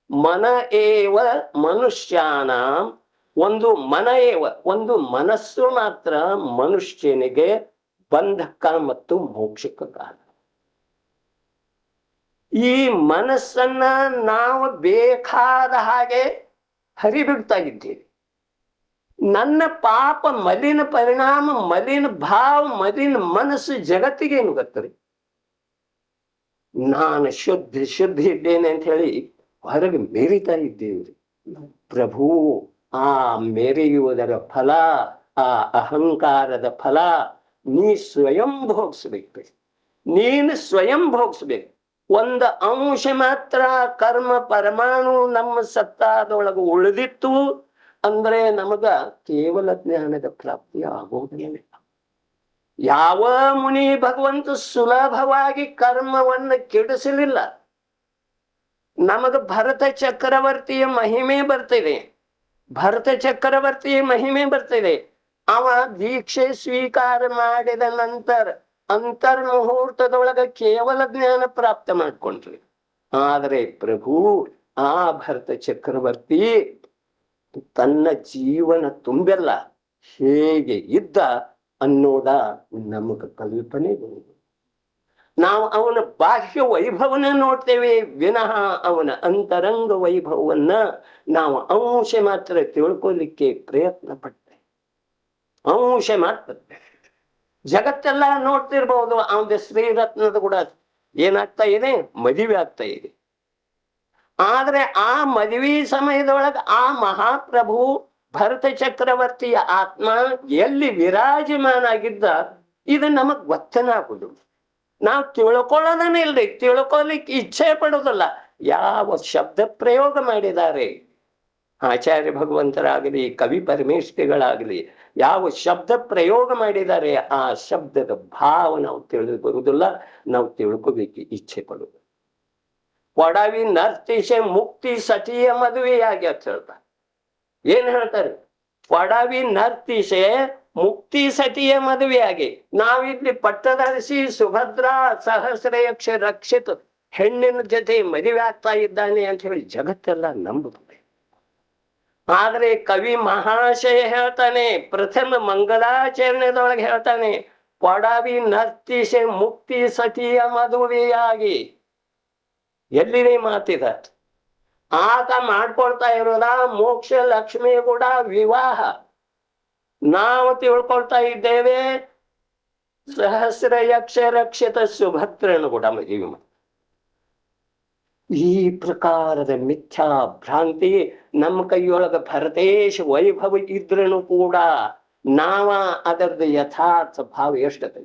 ಮನ ಏವ ಮನುಷ್ಯಾನಾಂ, ಒಂದು ಮನ ಏವ, ಒಂದು ಮನಸ್ಸು ಮಾತ್ರ ಮನುಷ್ಯನಿಗೆ ಬಂಧಕ ಮತ್ತು ಮೋಕ್ಷಕ್ಕೆ ಕಾರಣ. ಈ ಮನಸ್ಸನ್ನ ನಾವು ಬೇಕಾದ ಹಾಗೆ ಹರಿಬಿಡ್ತಾ ಇದ್ದೀವಿ. ನನ್ನ ಪಾಪ ಮಲಿನ ಪರಿಣಾಮ, ಮಲಿನ ಭಾವ, ಮಲಿನ ಮನಸ್ಸು ಜಗತ್ತಿಗೆ ಏನು ಗೊತ್ತರಿ? ನಾನು ಶುದ್ಧ ಇದ್ದೇನೆ ಅಂತ ಹೇಳಿ ಹೊರಗೆ ಮೆರಿತಾ ಇದ್ದೇವ್ರಿ. ಪ್ರಭು ಆ ಮೆರೆಯುವುದರ ಫಲ, ಆ ಅಹಂಕಾರದ ಫಲ ನೀ ಸ್ವಯಂ ಭೋಗಿಸ್ಬೇಕು. ನೀನು ಸ್ವಯಂ ಭೋಗಿಸ್ಬೇಕು. ಒಂದು ಅಂಶ ಮಾತ್ರ ಕರ್ಮ ಪರಮಾಣು ನಮ್ಮ ಸತ್ತಾದೊಳಗೆ ಉಳಿದಿತ್ತು ಅಂದ್ರೆ ನಮಗ ಕೇವಲ ಜ್ಞಾನದ ಪ್ರಾಪ್ತಿ ಆಗೋದೇನಿಲ್ಲ. ಯಾವ ಮುನಿ ಭಗವಂತ ಸುಲಭವಾಗಿ ಕರ್ಮವನ್ನು ಕೆಡಿಸಲಿಲ್ಲ. ನಮಗ ಭರತ ಚಕ್ರವರ್ತಿಯ ಮಹಿಮೆ ಬರ್ತಿದೆ. ಭರತ ಚಕ್ರವರ್ತಿಯ ಮಹಿಮೆ ಬರ್ತಿದೆ. ಅವ ದೀಕ್ಷೆ ಸ್ವೀಕಾರ ಮಾಡಿದ ನಂತರ ಅಂತರ್ಮುಹೂರ್ತದೊಳಗ ಕೇವಲ ಜ್ಞಾನ ಪ್ರಾಪ್ತ ಮಾಡ್ಕೊಂಡ್ರಿ. ಆದರೆ ಪ್ರಭು ಆ ಭರತ ಚಕ್ರವರ್ತಿ ತನ್ನ ಜೀವನ ತುಂಬೆಲ್ಲ ಹೇಗೆ ಇದ್ದ ಅನ್ನೋದ ನಮಗ ಕಲ್ಪನೆ ಬರುವುದು. ನಾವು ಅವನ ಬಾಹ್ಯ ವೈಭವನ ನೋಡ್ತೇವೆ ವಿನಃ ಅವನ ಅಂತರಂಗ ವೈಭವವನ್ನ ನಾವು ಅಂಶ ಮಾತ್ರ ತಿಳ್ಕೊಲಿಕ್ಕೆ ಪ್ರಯತ್ನ ಪಡ್ತೇವೆ. ಅಂಶ ಮಾತ್ರ. ಜಗತ್ತೆಲ್ಲ ನೋಡ್ತಿರ್ಬಹುದು. ಅವನ ಶ್ರೀರತ್ನದ ಕೂಡ ಏನಾಗ್ತಾ ಇದೆ? ಮದುವೆ ಆಗ್ತಾ ಇದೆ. ಆದ್ರೆ ಆ ಮದುವೆ ಸಮಯದೊಳಗ ಆ ಮಹಾಪ್ರಭು ಭರತ ಚಕ್ರವರ್ತಿಯ ಆತ್ಮ ಎಲ್ಲಿ ವಿರಾಜಮಾನ ಆಗಿದ್ದ ಇದು ನಮಗ್ ಗೊತ್ತನಾಗುದು. ನಾವು ತಿಳ್ಕೊಳ್ಳೋದನ್ನ ಇಲ್ರಿ, ತಿಳ್ಕೊಲಿಕ್ಕೆ ಇಚ್ಛೆ ಪಡೋದಲ್ಲ. ಯಾವ ಶಬ್ದ ಪ್ರಯೋಗ ಮಾಡಿದ್ದಾರೆ ಆಚಾರ್ಯ ಭಗವಂತರಾಗಲಿ, ಕವಿ ಪರಮೇಶ್ವರಿಗಳಾಗಲಿ, ಯಾವ ಶಬ್ದ ಪ್ರಯೋಗ ಮಾಡಿದ್ದಾರೆ ಆ ಶಬ್ದದ ಭಾವ ನಾವು ತಿಳಿದು ಬರುವುದಿಲ್ಲ. ನಾವು ತಿಳ್ಕೊಬೇಕು ಇಚ್ಛೆ ಪಡುದು. ಕೊಡವಿ ನರ್ತಿಸೆ ಮುಕ್ತಿ ಸತಿಯ ಮದುವೆಯಾಗಿ ಅಂತ ಹೇಳ್ತಾರೆ. ಏನ್ ಹೇಳ್ತಾರೆ? ಕೊಡವಿ ನರ್ತಿಸೆ ಮುಕ್ತಿ ಸತಿಯ ಮದುವೆಯಾಗಿ. ನಾವಿಲ್ಲಿ ಪಟ್ಟದರ್ಶಿ ಸುಭದ್ರಾ ಸಹಸ್ರಯಕ್ಷ ರಕ್ಷಿತ ಹೆಣ್ಣಿನ ಜೊತೆ ಮದುವೆ ಆಗ್ತಾ ಇದ್ದಾನೆ ಅಂತ ಹೇಳಿ ಜಗತ್ತೆಲ್ಲ ನಂಬುತ್ತದೆ. ಆದ್ರೆ ಕವಿ ಮಹಾಶಯ ಹೇಳ್ತಾನೆ, ಪ್ರಥಮ ಮಂಗಲಾಚರಣೆದೊಳಗೆ ಹೇಳ್ತಾನೆ, ಕೊಡವಿ ನರ್ತಿಸೆ ಮುಕ್ತಿ ಸತಿಯ ಮದುವೆಯಾಗಿ. ಎಲ್ಲಿದೆ ಮಾತಿದ? ಆತ ಮಾಡ್ಕೊಳ್ತಾ ಇರೋದ ಮೋಕ್ಷ ಲಕ್ಷ್ಮಿ ಕೂಡ ವಿವಾಹ. ನಾವು ತಿಳ್ಕೊಳ್ತಾ ಇದ್ದೇವೆ ಸಹಸ್ರ ಯಕ್ಷ ರಕ್ಷಿತ ಸುಭದ್ರನು ಕೂಡ ಮದುವೆ. ಈ ಪ್ರಕಾರದ ಮಿಥ್ಯಾ ಭ್ರಾಂತಿ ನಮ್ಮ ಕೈಯೊಳಗ ಭರತೇಶ ವೈಭವ ಇದ್ರೂ ಕೂಡ ನಾವ ಅದರದ್ದು ಯಥಾರ್ಥ ಭಾವ ಎಷ್ಟದ?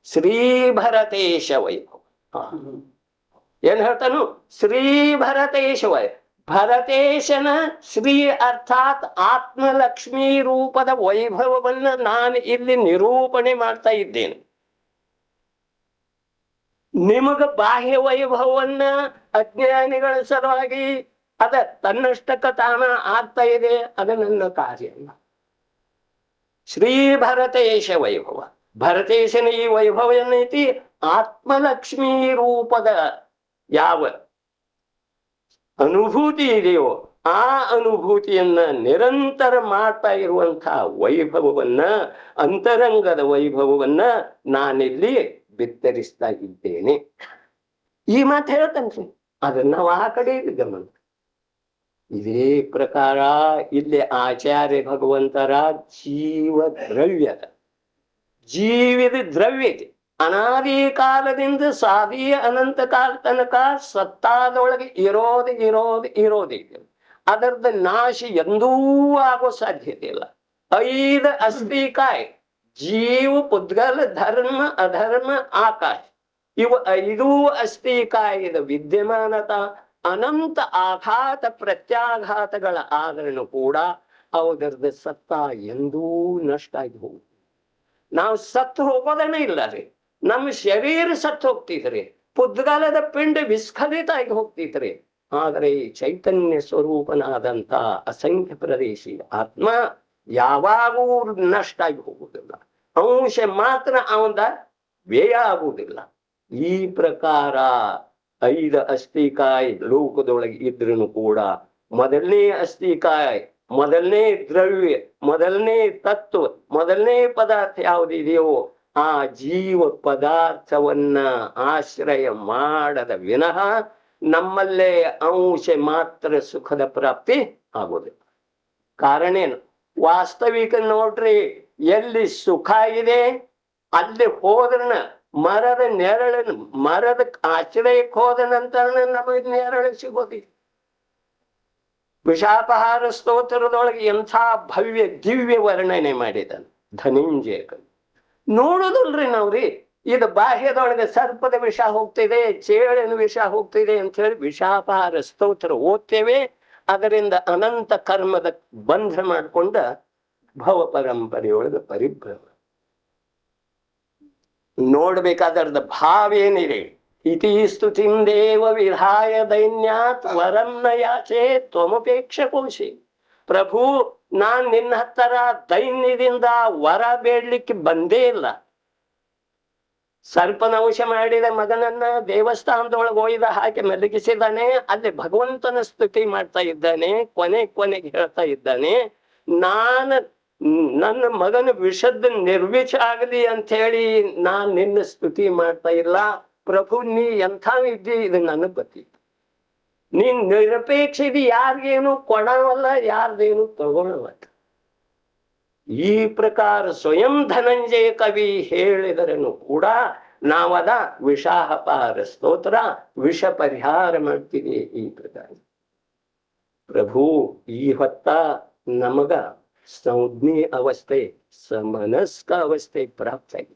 ಶ್ರೀ ಭರತೇಶ ವೈಭವ. ಏನ್ ಹೇಳ್ತಾನು? ಶ್ರೀ ಭರತೇಶ ವೈಭವ. ಭರತೇಶನ ಶ್ರೀ ಅರ್ಥಾತ್ ಆತ್ಮಲಕ್ಷ್ಮೀ ರೂಪದ ವೈಭವವನ್ನ ನಾನು ಇಲ್ಲಿ ನಿರೂಪಣೆ ಮಾಡ್ತಾ ಇದ್ದೇನೆ. ನಿಮಗ ಬಾಹ್ಯ ವೈಭವವನ್ನ ಅಜ್ಞಾನಿಗಳ ಸಲುವಾಗಿ ಅದ ತನ್ನಷ್ಟಕ್ಕ ತಾನ ಆಗ್ತಾ ಇದೆ, ಅದು ನನ್ನ ಕಾರ್ಯ ಅಲ್ಲ. ಶ್ರೀ ಭರತೇಶ ವೈಭವ. ಭರತೇಶನ ಈ ವೈಭವ ಏನೈತಿ? ಆತ್ಮಲಕ್ಷ್ಮೀ ರೂಪದ ಯಾವ ಅನುಭೂತಿ ಇದೆಯೋ ಆ ಅನುಭೂತಿಯನ್ನ ನಿರಂತರ ಮಾಡ್ತಾ ಇರುವಂತಹ ವೈಭವವನ್ನ, ಅಂತರಂಗದ ವೈಭವವನ್ನ ನಾನಿಲ್ಲಿ ಬಿತ್ತರಿಸ್ತಾ ಇದ್ದೇನೆ. ಈ ಮಾತು ಹೇಳ್ತೇನ್ರಿ. ಅದನ್ನ ನಾವು ಆ ಕಡೆ ಗಮನ. ಇದೇ ಪ್ರಕಾರ ಇಲ್ಲಿ ಆಚಾರ್ಯ ಭಗವಂತರ ಜೀವ ದ್ರವ್ಯದ ಜೀವಿದ ದ್ರವ್ಯ ಇದೆ. ಅನಾದಿ ಕಾಲದಿಂದ ಸಾದಿ ಅನಂತ ಕಾಲ ತನಕ ಸತ್ತಾದೊಳಗೆ ಇರೋದಿದೆ. ಅದರದ ನಾಶ ಎಂದೂ ಆಗೋ ಸಾಧ್ಯತೆ ಇಲ್ಲ. 5 ಅಸ್ಥಿಕಾಯ ಜೀವ, ಪುದ್ಗಲ, ಧರ್ಮ, ಅಧರ್ಮ, ಆಕಾಶ. ಇವು 5 ಅಸ್ಥಿಕಾಯದ ವಿದ್ಯಮಾನತ ಅನಂತ ಆಘಾತ ಪ್ರತ್ಯಾಘಾತಗಳ ಆದರನು ಕೂಡ ಅವರದ್ದು ಸತ್ತ ಎಂದೂ ನಷ್ಟ ಆಗಿ ಹೋಗುದು. ನಾವು ಸತ್ತು ಹೋಗೋದನ್ನೇ ಇಲ್ಲ ರೀ. ನಮ್ಮ ಶರೀರ ಸತ್ತು ಹೋಗ್ತಿದ್ರಿ, ಪುದ್ಗಲದ ಪಿಂಡ ವಿಸ್ಖಲಿತ ಆಗಿ ಹೋಗ್ತಿದ್ರಿ. ಆದರೆ ಚೈತನ್ಯ ಸ್ವರೂಪನಾದಂತ ಅಸಂಖ್ಯ ಪ್ರದೇಶಿ ಆತ್ಮ ಯಾವಾಗೂ ನಷ್ಟ ಆಗಿ ಹೋಗುವುದಿಲ್ಲ. ಅಂಶ ಮಾತ್ರ ಅವನ ವ್ಯಯ ಆಗುವುದಿಲ್ಲ. ಈ ಪ್ರಕಾರ 5 ಅಸ್ಥಿಕಾಯ ಲೋಕದೊಳಗೆ ಇದ್ರೂ ಕೂಡ ಮೊದಲನೇ ಅಸ್ಥಿಕಾಯ, ಮೊದಲನೇ ದ್ರವ್ಯ, ಮೊದಲನೇ ತತ್ವ, ಮೊದಲನೇ ಪದಾರ್ಥ ಯಾವುದಿದೆಯೋ ಆ ಜೀವ ಪದಾರ್ಥವನ್ನ ಆಶ್ರಯ ಮಾಡದ ವಿನಃ ನಮ್ಮಲ್ಲೇ ಅಂಶ ಮಾತ್ರ ಸುಖದ ಪ್ರಾಪ್ತಿ ಆಗೋದಿಲ್ಲ. ಕಾರಣ ಏನು? ವಾಸ್ತವಿಕ ನೋಡ್ರಿ, ಎಲ್ಲಿ ಸುಖ ಇದೆ ಅಲ್ಲಿ ಹೋದ್ರನ ಮರದ ನೆರಳು, ಮರದ ಆಶ್ರಯಕ್ಕೆ ಹೋದ ನಂತರ ನಮಗೆ ನೆರಳು ಸಿಗೋದಿ. ವಿಷಾಪಹಾರ ಸ್ತೋತ್ರದೊಳಗೆ ಎಂಥ ಭವ್ಯ ದಿವ್ಯ ವರ್ಣನೆ ಮಾಡಿದನು ಧನಂಜಯ ಕವಿ. ನೋಡುದಲ್ರಿ ನಾವ್ರಿ, ಇದು ಬಾಹ್ಯದೊಳಗೆ ಸರ್ಪದ ವಿಷ ಹೋಗ್ತಿದೆ, ಚೇಳಿನ ವಿಷ ಹೋಗ್ತಿದೆ ಅಂತ ಹೇಳಿ ವಿಷಾಪಹಾರ ಸ್ತೋತ್ರ ಓದ್ತೇವೆ. ಅದರಿಂದ ಅನಂತ ಕರ್ಮದ ಬಂಧ ಮಾಡಿಕೊಂಡ ಭವ ಪರಂಪರೆಯೊಳಗೆ ಪರಿಭ್ರಮ. ನೋಡ್ಬೇಕಾದ್ರದ ಭಾವ ಏನಿದೆ? ಇತಿ ಸ್ತುತಿಂ ದೇವ ವಿಧಾಯ ದೈನ್ಯಾತ್ ವರಂ ನ ಯಾಚೆ ತ್ವಮಪೇಕ್ಷ ಕೋಶಿ. ಪ್ರಭು, ನಾನ್ ನಿನ್ನ ಹತ್ತರ ದೈನ್ಯದಿಂದ ವರ ಬೇಡ್ಲಿಕ್ಕೆ ಬಂದೇ ಇಲ್ಲ. ಸರ್ಪನಂಶ ಮಾಡಿದ ಮಗನನ್ನ ದೇವಸ್ಥಾನದೊಳಗೆ ಒಯ್ದ ಹಾಕಿ ಮಲಗಿಸಿದ್ದಾನೆ. ಅಲ್ಲಿ ಭಗವಂತನ ಸ್ತುತಿ ಮಾಡ್ತಾ ಇದ್ದಾನೆ. ಕೊನೆಗೆ ಹೇಳ್ತಾ ಇದ್ದಾನೆ, ನನ್ನ ಮಗನ ವಿಷದ ನಿರ್ವಿಷ ಆಗಲಿ ಅಂತ ಹೇಳಿ ನಾನ್ ನಿನ್ನ ಸ್ತುತಿ ಮಾಡ್ತಾ ಇಲ್ಲ. ಪ್ರಭು, ನೀ ಎಂಥ ಇದ್ದಿ ಇದು ನನಗ್ ಗೊತ್ತಿತ್ತು. ನೀನ್ ನಿರಪೇಕ್ಷ ಇದಿ, ಯಾರಿಗೇನು ಕೊಡವಲ್ಲ, ಯಾರ್ದೇನು ತಗೊಳ್ಳವಲ್ಲ. ಈ ಪ್ರಕಾರ ಸ್ವಯಂ ಧನಂಜಯ ಕವಿ ಹೇಳಿದರನು ಕೂಡ ನಾವದ ವಿಷಾಪಹಾರ ಸ್ತೋತ್ರ, ವಿಷ ಪರಿಹಾರ ಮಾಡ್ತೀವಿ. ಈ ಪ್ರಕಾರ ಪ್ರಭು ಈ ಹೊತ್ತ ನಮಗ ಸಂಜ್ಞೆ ಅವಸ್ಥೆ, ಸಮನಸ್ಕ ಅವಸ್ಥೆ ಪ್ರಾಪ್ತ ಆಗಿದೆ.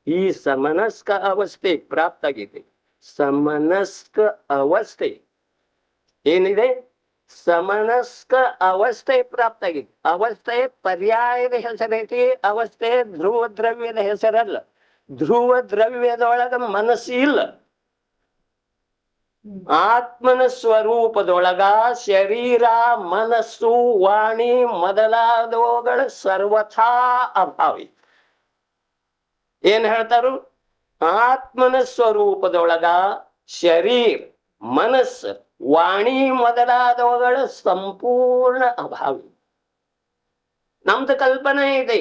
ಈ ಸಮನಸ್ಕ ಅವಸ್ಥೆ ಪ್ರಾಪ್ತ ಆಗಿದೆ. ಸಮನಸ್ಕ ಅವಸ್ಥೆ ಏನಿದೆ? ಸಮನಸ್ಕ ಅವಸ್ಥೆ ಪ್ರಾಪ್ತ ಆಗಿದೆ. ಅವಸ್ಥೆ ಪರ್ಯಾಯದ ಹೆಸರೈತಿ. ಅವಸ್ಥೆ ಧ್ರುವ ದ್ರವ್ಯದ ಹೆಸರಲ್ಲ. ಧ್ರುವ ದ್ರವ್ಯದೊಳಗ ಮನಸ್ಸು ಇಲ್ಲ. ಆತ್ಮನ ಸ್ವರೂಪದೊಳಗ ಶರೀರ, ಮನಸ್ಸು, ವಾಣಿ ಮೊದಲಾದವುಗಳ ಸರ್ವಥಾ ಅಭಾವಿ. ಏನ್ ಹೇಳ್ತಾರು? ಆತ್ಮನ ಸ್ವರೂಪದೊಳಗ ಶರೀರ, ಮನಸ್ಸು, ವಾಣಿ ಮೊದಲಾದವುಗಳ ಸಂಪೂರ್ಣ ಅಭಾವಿ. ನಮ್ದು ಕಲ್ಪನೆ ಇದೆ,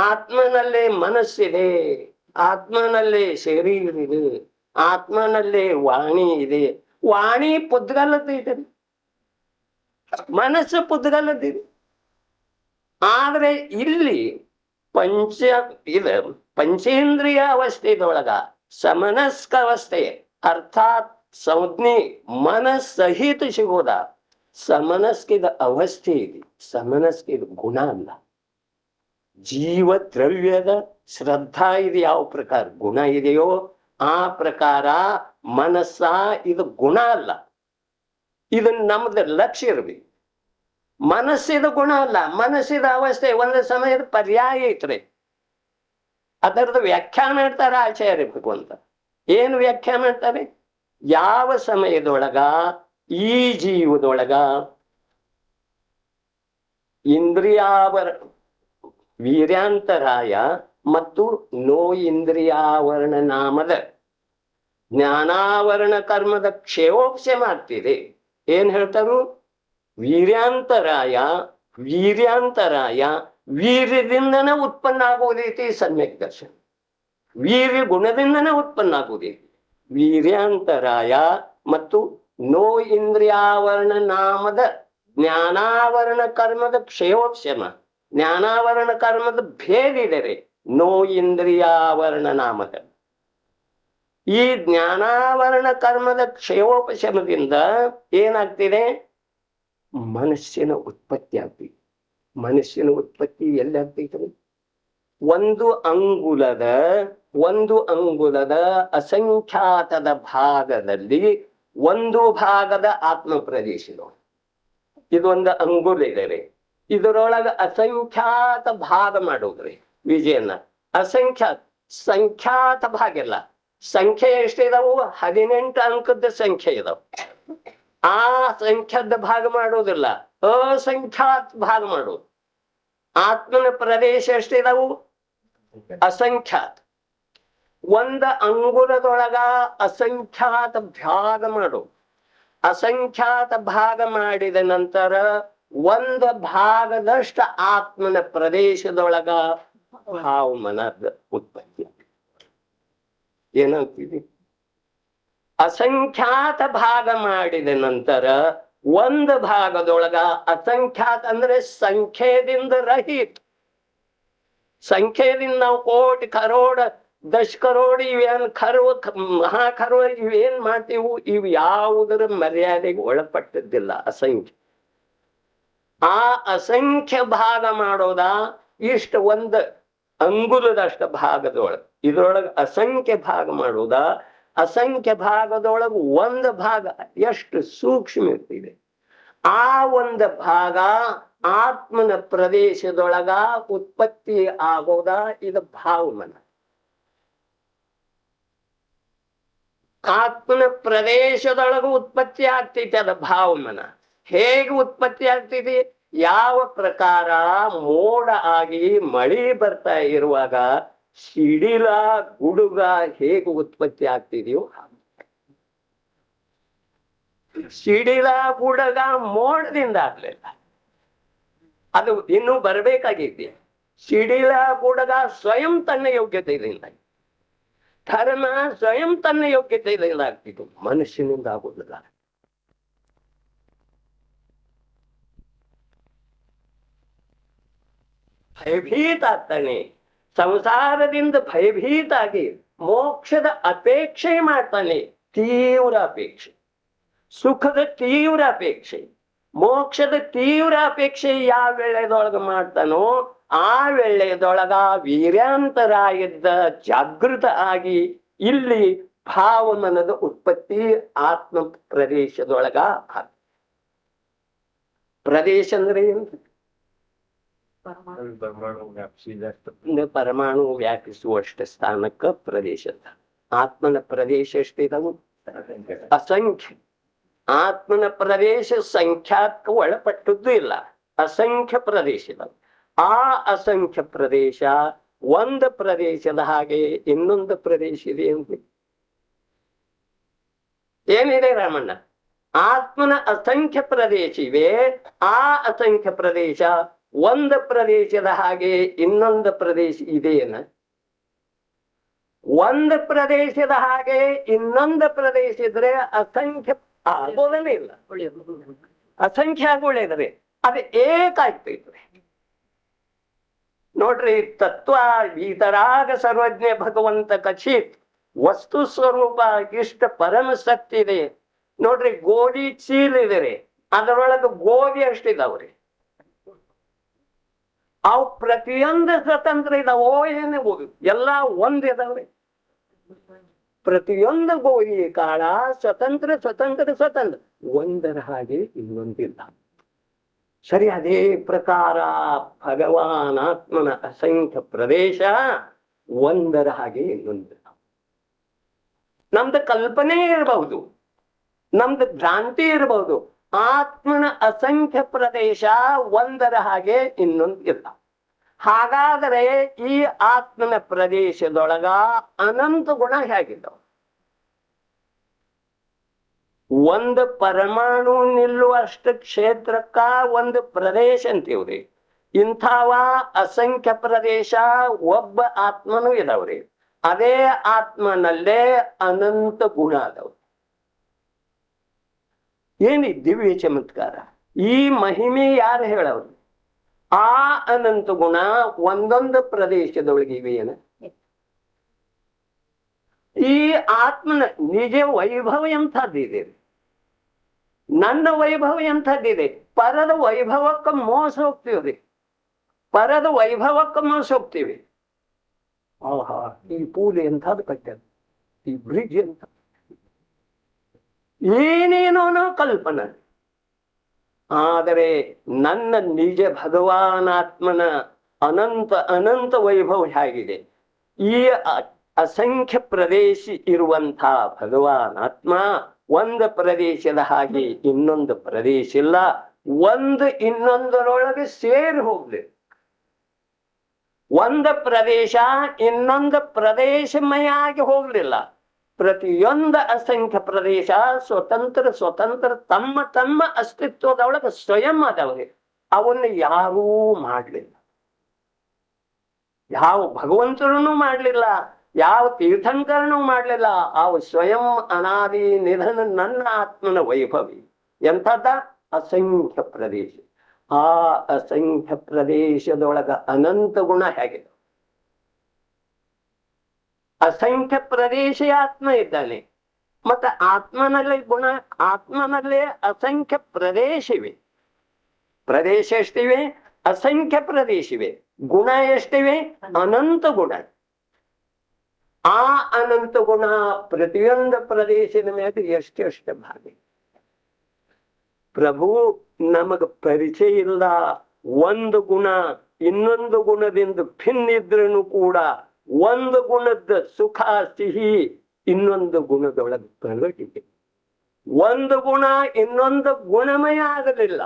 ಆತ್ಮನಲ್ಲೇ ಮನಸ್ಸಿದೆ, ಆತ್ಮನಲ್ಲೇ ಶರೀರ ಇದೆ, ಆತ್ಮನಲ್ಲೇ ವಾಣಿ ಇದೆ. ವಾಣಿ ಪುದ್ಗಲದಿದೆ, ಮನಸ್ಸು ಪುದ್ಗಲದಿದೆ. ಆದ್ರೆ ಇಲ್ಲಿ ಪಂಚೇಂದ್ರಿಯ ಅವಸ್ಥೆದೊಳಗ ಸಮನಸ್ಕ ಅವಸ್ಥೆ ಅರ್ಥಾತ್ ಸಂಜ್ಞೆ ಮನಸ್ಸಹಿತ ಸಿಗೋದ. ಸಮನಸ್ಕಿದ ಅವಸ್ಥೆ ಇದೆ, ಸಮನಸ್ಕಿದ ಗುಣ ಅಲ್ಲ. ಜೀವ ದ್ರವ್ಯದ ಶ್ರದ್ಧಾ ಇದು ಯಾವ ಪ್ರಕಾರ ಗುಣ ಇದೆಯೋ ಆ ಪ್ರಕಾರ ಮನಸ್ಸ ಇದು ಗುಣ ಅಲ್ಲ. ಇದನ್ನ ನಮ್ದು ಲಕ್ಷ್ಯ ಇರ್ಬೇಕು. ಮನಸ್ಸಿದ ಗುಣ ಅಲ್ಲ, ಮನಸ್ಸಿದ ಅವಸ್ಥೆ ಒಂದು ಸಮಯದ ಪರ್ಯಾಯ ಐತ್ರಿ. ಅದರದ್ದು ವ್ಯಾಖ್ಯಾನ ಮಾಡ್ತಾರೆ ಆಚಾರ್ಯ ಭಗವಂತ. ಏನು ವ್ಯಾಖ್ಯಾನ ಮಾಡ್ತಾರೆ? ಯಾವ ಸಮಯದೊಳಗ ಈ ಜೀವದೊಳಗ ವೀರ್ಯಾಂತರಾಯ ಮತ್ತು ನೋ ಇಂದ್ರಿಯಾವರಣ ನಾಮದ ಜ್ಞಾನಾವರಣ ಕರ್ಮದ ಕ್ಷಯೋಕ್ಷ ಮಾಡ್ತಿದೆ. ಏನ್ ಹೇಳ್ತಾರು? ವೀರ್ಯಾಂತರಾಯ ವೀರ್ಯದಿಂದನೇ ಉತ್ಪನ್ನ ಆಗುವುದೈತಿ ಸಮ್ಯಕ್ ದರ್ಶನ. ವೀರ್ಯ ಗುಣದಿಂದನೇ ಉತ್ಪನ್ನ ಆಗುವುದೈತಿ. ವೀರ್ಯಾಂತರಾಯ ಮತ್ತು ನೋ ಇಂದ್ರಿಯಾವರಣ ನಾಮದ ಜ್ಞಾನಾವರಣ ಕರ್ಮದ ಕ್ಷಯೋಕ್ಷಮ. ಜ್ಞಾನಾವರಣ ಕರ್ಮದ ಭೇದ ಇದೆ ನೋ ಇಂದ್ರಿಯಾವರಣ ನಾಮದ. ಈ ಜ್ಞಾನಾವರಣ ಕರ್ಮದ ಕ್ಷಯೋಪಶಮದಿಂದ ಏನಾಗ್ತಿದೆ? ಮನಸ್ಸಿನ ಉತ್ಪತ್ತಿ ಆಗ್ತದೆ. ಮನಸ್ಸಿನ ಉತ್ಪತ್ತಿ ಎಲ್ಲಿ ಆಗ್ತೈತೆ? ಒಂದು ಅಂಗುಲದ ಅಸಂಖ್ಯಾತದ ಭಾಗದಲ್ಲಿ ಒಂದು ಭಾಗದ ಆತ್ಮ ಪ್ರದೇಶದೊಳಗೆ ಇದೊಂದು ಅಂಗುಲ ಇದೆ. ಇದರೊಳಗ ಅಸಂಖ್ಯಾತ ಭಾಗ ಮಾಡೋದ್ರಿ ವಿಜಯನ. ಸಂಖ್ಯಾತ ಭಾಗ ಇಲ್ಲ. ಸಂಖ್ಯೆ ಎಷ್ಟಿದಾವು? 18 ಅಂಕದ ಸಂಖ್ಯೆ ಇದಾವ. ಆ ಸಂಖ್ಯಾದ ಭಾಗ ಮಾಡೋದಿಲ್ಲ, ಅಸಂಖ್ಯಾತ ಭಾಗ ಮಾಡೋದು. ಆತ್ಮನ ಪ್ರದೇಶ ಎಷ್ಟಿದಾವು? ಅಸಂಖ್ಯಾತ. ಒಂದ ಅಂಗುಲದೊಳಗ ಅಸಂಖ್ಯಾತ ಭಾಗ ಮಾಡೋದು. ಅಸಂಖ್ಯಾತ ಭಾಗ ಮಾಡಿದ ನಂತರ ಒಂದು ಭಾಗದಷ್ಟ ಆತ್ಮನ ಪ್ರದೇಶದೊಳಗ ಭಾವಮನದ ಉತ್ಪತ್ತಿ. ಏನಾಗ್ತಿದೆ? ಅಸಂಖ್ಯಾತ ಭಾಗ ಮಾಡಿದ ನಂತರ ಒಂದು ಭಾಗದೊಳಗ ಅಸಂಖ್ಯಾತ ಅಂದ್ರೆ ಸಂಖ್ಯೆದಿಂದ ರಹಿತ. ಸಂಖ್ಯೆದಿಂದ ನಾವು ಕೋಟಿ ಕರೋಡ ದಶ ಕರೋಡ ಇವೇನ್ ಮಹಾಕರ್ವ ಇವೇನ್ ಮಾಡ್ತೀವಿ, ಇವು ಯಾವುದರ ಮರ್ಯಾದೆಗೆ ಒಳಪಟ್ಟದ್ದಿಲ್ಲ. ಅಸಂಖ್ಯ. ಆ ಅಸಂಖ್ಯ ಭಾಗ ಮಾಡೋದ ಇಷ್ಟ ಒಂದು ಅಂಗುಲದಷ್ಟ ಭಾಗದೊಳಗೆ. ಇದ್ರೊಳಗೆ ಅಸಂಖ್ಯ ಭಾಗ ಮಾಡೋದ, ಅಸಂಖ್ಯ ಭಾಗದೊಳಗೆ ಒಂದು ಭಾಗ ಎಷ್ಟು ಸೂಕ್ಷ್ಮ ಇರ್ತಿದೆ. ಆ ಒಂದು ಭಾಗ ಆತ್ಮನ ಪ್ರದೇಶದೊಳಗ ಉತ್ಪತ್ತಿ ಆಗೋದ. ಇದು ಭಾವಮನ. ಆತ್ಮನ ಪ್ರದೇಶದೊಳಗ ಉತ್ಪತ್ತಿ ಆಗ್ತೈತಿ. ಅದ ಭಾವಮನ. ಹೇಗೆ ಉತ್ಪತ್ತಿ ಆಗ್ತೈತಿ? ಯಾವ ಪ್ರಕಾರ ಮೋಡ ಆಗಿ ಮಳಿ ಬರ್ತಾ ಇರುವಾಗ ಸಿಡಿಲ ಗುಡುಗ ಹೇಗೆ ಉತ್ಪತ್ತಿ ಆಗ್ತಿದೆಯೋ, ಸಿಡಿಲ ಗುಡುಗ ಮೋಡದಿಂದ ಆಗ್ಲಿಲ್ಲ, ಅದು ಇನ್ನೂ ಬರ್ಬೇಕಾಗಿದ್ದೆ. ಸಿಡಿಲ ಗುಡುಗ ಸ್ವಯಂ ತನ್ನ ಯೋಗ್ಯತೆಯಿಂದ, ಧರ್ಮ ಸ್ವಯಂ ತನ್ನ ಯೋಗ್ಯತೆಯಿಂದ ಆಗ್ತಿತ್ತು, ಮನುಷ್ಯನಿಂದ ಆಗುದಿಲ್ಲ. ಭಯಭೀತ ಆಗ್ತಾನೆ. ಸಂಸಾರದಿಂದ ಭಯಭೀತ ಆಗಿ ಮೋಕ್ಷದ ಅಪೇಕ್ಷೆ ಮಾಡ್ತಾನೆ. ತೀವ್ರ ಅಪೇಕ್ಷೆ, ಸುಖದ ತೀವ್ರ ಅಪೇಕ್ಷೆ, ಮೋಕ್ಷದ ತೀವ್ರ ಅಪೇಕ್ಷೆ ಯಾವ ವೇಳೆದೊಳಗ ಮಾಡ್ತಾನೋ ಆ ವೇಳೆದೊಳಗ ವೀರ್ಯಾಂತರಾಯದ ಜಾಗೃತ ಆಗಿ ಇಲ್ಲಿ ಭಾವಮನದ ಉತ್ಪತ್ತಿ ಆತ್ಮ ಪ್ರದೇಶದೊಳಗ. ಪ್ರದೇಶ ಅಂದ್ರೆ ಏನು? ಪರಮಾಣು ವ್ಯಾಪಿಸುವಷ್ಟು ಸ್ಥಾನಕ್ಕ ಪ್ರದೇಶ. ಆತ್ಮನ ಪ್ರದೇಶ ಎಷ್ಟಿದವು? ಅಸಂಖ್ಯ. ಆತ್ಮನ ಪ್ರದೇಶ ಸಂಖ್ಯಾಕ್ಕೆ ಒಳಪಟ್ಟದ್ದು ಇಲ್ಲ, ಅಸಂಖ್ಯ ಪ್ರದೇಶ ಇದಾವೆ. ಆ ಅಸಂಖ್ಯ ಪ್ರದೇಶ ಒಂದು ಪ್ರದೇಶದ ಹಾಗೆ ಇನ್ನೊಂದು ಪ್ರದೇಶ ಇದೆ ಅಂತ ಏನಿದೆ ರಾಮಣ್ಣ? ಆತ್ಮನ ಅಸಂಖ್ಯ ಪ್ರದೇಶ ಇವೆ. ಆ ಅಸಂಖ್ಯ ಪ್ರದೇಶ ಒಂದು ಪ್ರದೇಶದ ಹಾಗೆ ಇನ್ನೊಂದು ಪ್ರದೇಶ ಇದೆಯೇನ? ಒಂದು ಪ್ರದೇಶದ ಹಾಗೆ ಇನ್ನೊಂದು ಪ್ರದೇಶ ಇದ್ರೆ ಅಸಂಖ್ಯ ಆಗೋದೇ ಇಲ್ಲ. ಅಸಂಖ್ಯ ಆಗೋಳಿದ್ರೆ ಅದು ಏಕಾಗ್ತೈತ್ರಿ. ನೋಡ್ರಿ, ತತ್ವ ಈತರಾಗ ಸರ್ವಜ್ಞ ಭಗವಂತ ಕಚಿತ್ ವಸ್ತು ಸ್ವರೂಪ ಇಷ್ಟ ಪರಮ ಸತ್ಯ ಇದೆ. ನೋಡ್ರಿ, ಗೋಧಿ ಚೀಲ ಇದೆ, ಅದರೊಳಗೆ ಗೋಧಿ ಅಷ್ಟಿದಾವ್ರಿ. ಅವು ಪ್ರತಿಯೊಂದು ಸ್ವತಂತ್ರ ಇದಾವೋ ಏನೇ ಗೋಧಿ ಎಲ್ಲಾ ಒಂದ್ ಇದಾವ್ರಿ. ಪ್ರತಿಯೊಂದು ಗೋಧಿ ಕಾಳ ಸ್ವತಂತ್ರ ಸ್ವತಂತ್ರ ಸ್ವತಂತ್ರ, ಒಂದರ ಹಾಗೆ ಇನ್ನೊಂದಿಲ್ಲ. ಸರಿ, ಅದೇ ಪ್ರಕಾರ ಭಗವಾನ್ ಆತ್ಮನ ಅಸಂಖ್ಯ ಪ್ರದೇಶ ಒಂದರ ಹಾಗೆ ಇನ್ನೊಂದಿಲ್ಲ. ನಮ್ದು ಕಲ್ಪನೆ ಇರಬಹುದು, ನಮ್ದು ಭ್ರಾಂತಿ ಇರಬಹುದು. ಆತ್ಮನ ಅಸಂಖ್ಯ ಪ್ರದೇಶ ಒಂದರ ಹಾಗೆ ಇನ್ನೊಂದು ಇಲ್ಲ. ಹಾಗಾದರೆ ಈ ಆತ್ಮನ ಪ್ರದೇಶದೊಳಗ ಅನಂತ ಗುಣ ಹೇಗಿದ್ದಾವ? ಒಂದು ಪರಮಾಣು ನಿಲ್ಲುವಷ್ಟು ಕ್ಷೇತ್ರಕ್ಕ ಒಂದು ಪ್ರದೇಶ ಅಂತೀವ್ರಿ. ಇಂಥವ ಅಸಂಖ್ಯ ಪ್ರದೇಶ ಒಬ್ಬ ಆತ್ಮನೂ ಇದಾವ್ರಿ. ಅದೇ ಆತ್ಮನಲ್ಲೇ ಅನಂತ ಗುಣ ಅದಾವ. ಏನಿ ದಿವ್ಯ ಚಮತ್ಕಾರ! ಈ ಮಹಿಮೆ ಯಾರು ಹೇಳವ್ರು? ಆ ಅನಂತ ಗುಣ ಒಂದೊಂದು ಪ್ರದೇಶದೊಳಗೆ ಇವೆಯೇನ? ಈ ಆತ್ಮನ ನಿಜ ವೈಭವ ಎಂಥದ್ದಿದೆ, ನನ್ನ ವೈಭವ ಎಂಥದ್ದಿದೆ. ಪರದ ವೈಭವಕ್ಕೆ ಮೋಸ ಹೋಗ್ತೀವ್ರಿ, ಪರದ ವೈಭವಕ್ಕೆ ಮೋಸ ಹೋಗ್ತೀವಿ. ಆಹಾ, ಈ ಪೂಲೆ ಎಂಥದ್ದು ಕಟ್ಟ್ಯದ, ಈ ಬ್ರಿಡ್ಜ್ ಎಂತ, ಏನೇನೋ ಕಲ್ಪನೆ. ಆದರೆ ನನ್ನ ನಿಜ ಭಗವಾನಾತ್ಮನ ಅನಂತ ಅನಂತ ವೈಭವ ಹೇಗಿದೆ? ಈ ಅಸಂಖ್ಯ ಪ್ರದೇಶ ಇರುವಂಥ ಭಗವಾನಾತ್ಮ ಒಂದು ಪ್ರದೇಶದ ಹಾಗೆ ಇನ್ನೊಂದು ಪ್ರದೇಶ ಇಲ್ಲ. ಒಂದು ಇನ್ನೊಂದರೊಳಗೆ ಸೇರಿ ಹೋಗ್ಲಿ. ಒಂದು ಪ್ರದೇಶ ಇನ್ನೊಂದು ಪ್ರದೇಶಮಯ ಆಗಿ ಹೋಗ್ಲಿಲ್ಲ. ಪ್ರತಿಯೊಂದು ಅಸಂಖ್ಯ ಪ್ರದೇಶ ಸ್ವತಂತ್ರ ಸ್ವತಂತ್ರ ತಮ್ಮ ತಮ್ಮ ಅಸ್ತಿತ್ವದೊಳಗೆ ಸ್ವಯಂ ಆದವ್ರಿ. ಅವನ್ನ ಯಾರೂ ಮಾಡ್ಲಿಲ್ಲ, ಯಾವ ಭಗವಂತರನ್ನು ಮಾಡ್ಲಿಲ್ಲ, ಯಾವ ತೀರ್ಥಂಕರನೂ ಮಾಡ್ಲಿಲ್ಲ. ಅವು ಸ್ವಯಂ ಅನಾದಿ ನಿಧನ ನನ್ನ ಆತ್ಮನ ವೈಭವಿ. ಎಂಥದ್ದ? ಅಸಂಖ್ಯ ಪ್ರದೇಶ. ಆ ಅಸಂಖ್ಯ ಪ್ರದೇಶದೊಳಗ ಅನಂತ ಗುಣ ಹೇಗಿದೆ? ಅಸಂಖ್ಯ ಪ್ರದೇಶ ಆತ್ಮ ಇದ್ದಾನೆ. ಮತ್ತೆ ಆತ್ಮನಲ್ಲಿ ಗುಣ, ಆತ್ಮನಲ್ಲೇ ಅಸಂಖ್ಯ ಪ್ರದೇಶಿವೆ. ಪ್ರದೇಶ ಎಷ್ಟಿವೆ? ಅಸಂಖ್ಯ ಪ್ರದೇಶಿವೆ. ಗುಣ ಎಷ್ಟಿವೆ? ಅನಂತ ಗುಣ. ಆ ಅನಂತ ಗುಣ ಪ್ರತಿಯೊಂದು ಪ್ರದೇಶದ ಮೇಲೆ ಎಷ್ಟೆಷ್ಟು ಭಾಗ. ಪ್ರಭು ನಮಗ ಪರಿಚಯ ಇಲ್ಲ. ಒಂದು ಗುಣ ಇನ್ನೊಂದು ಗುಣದಿಂದ ಭಿನ್ನಿದ್ರೂ ಕೂಡ ಒಂದು ಗುಣದ ಸುಖ ಸಿಹಿ ಇನ್ನೊಂದು ಗುಣದೊಳಗೆ ಪ್ರಗಟಿದೆ. ಒಂದು ಗುಣ ಇನ್ನೊಂದು ಗುಣಮಯ ಆಗಲಿಲ್ಲ.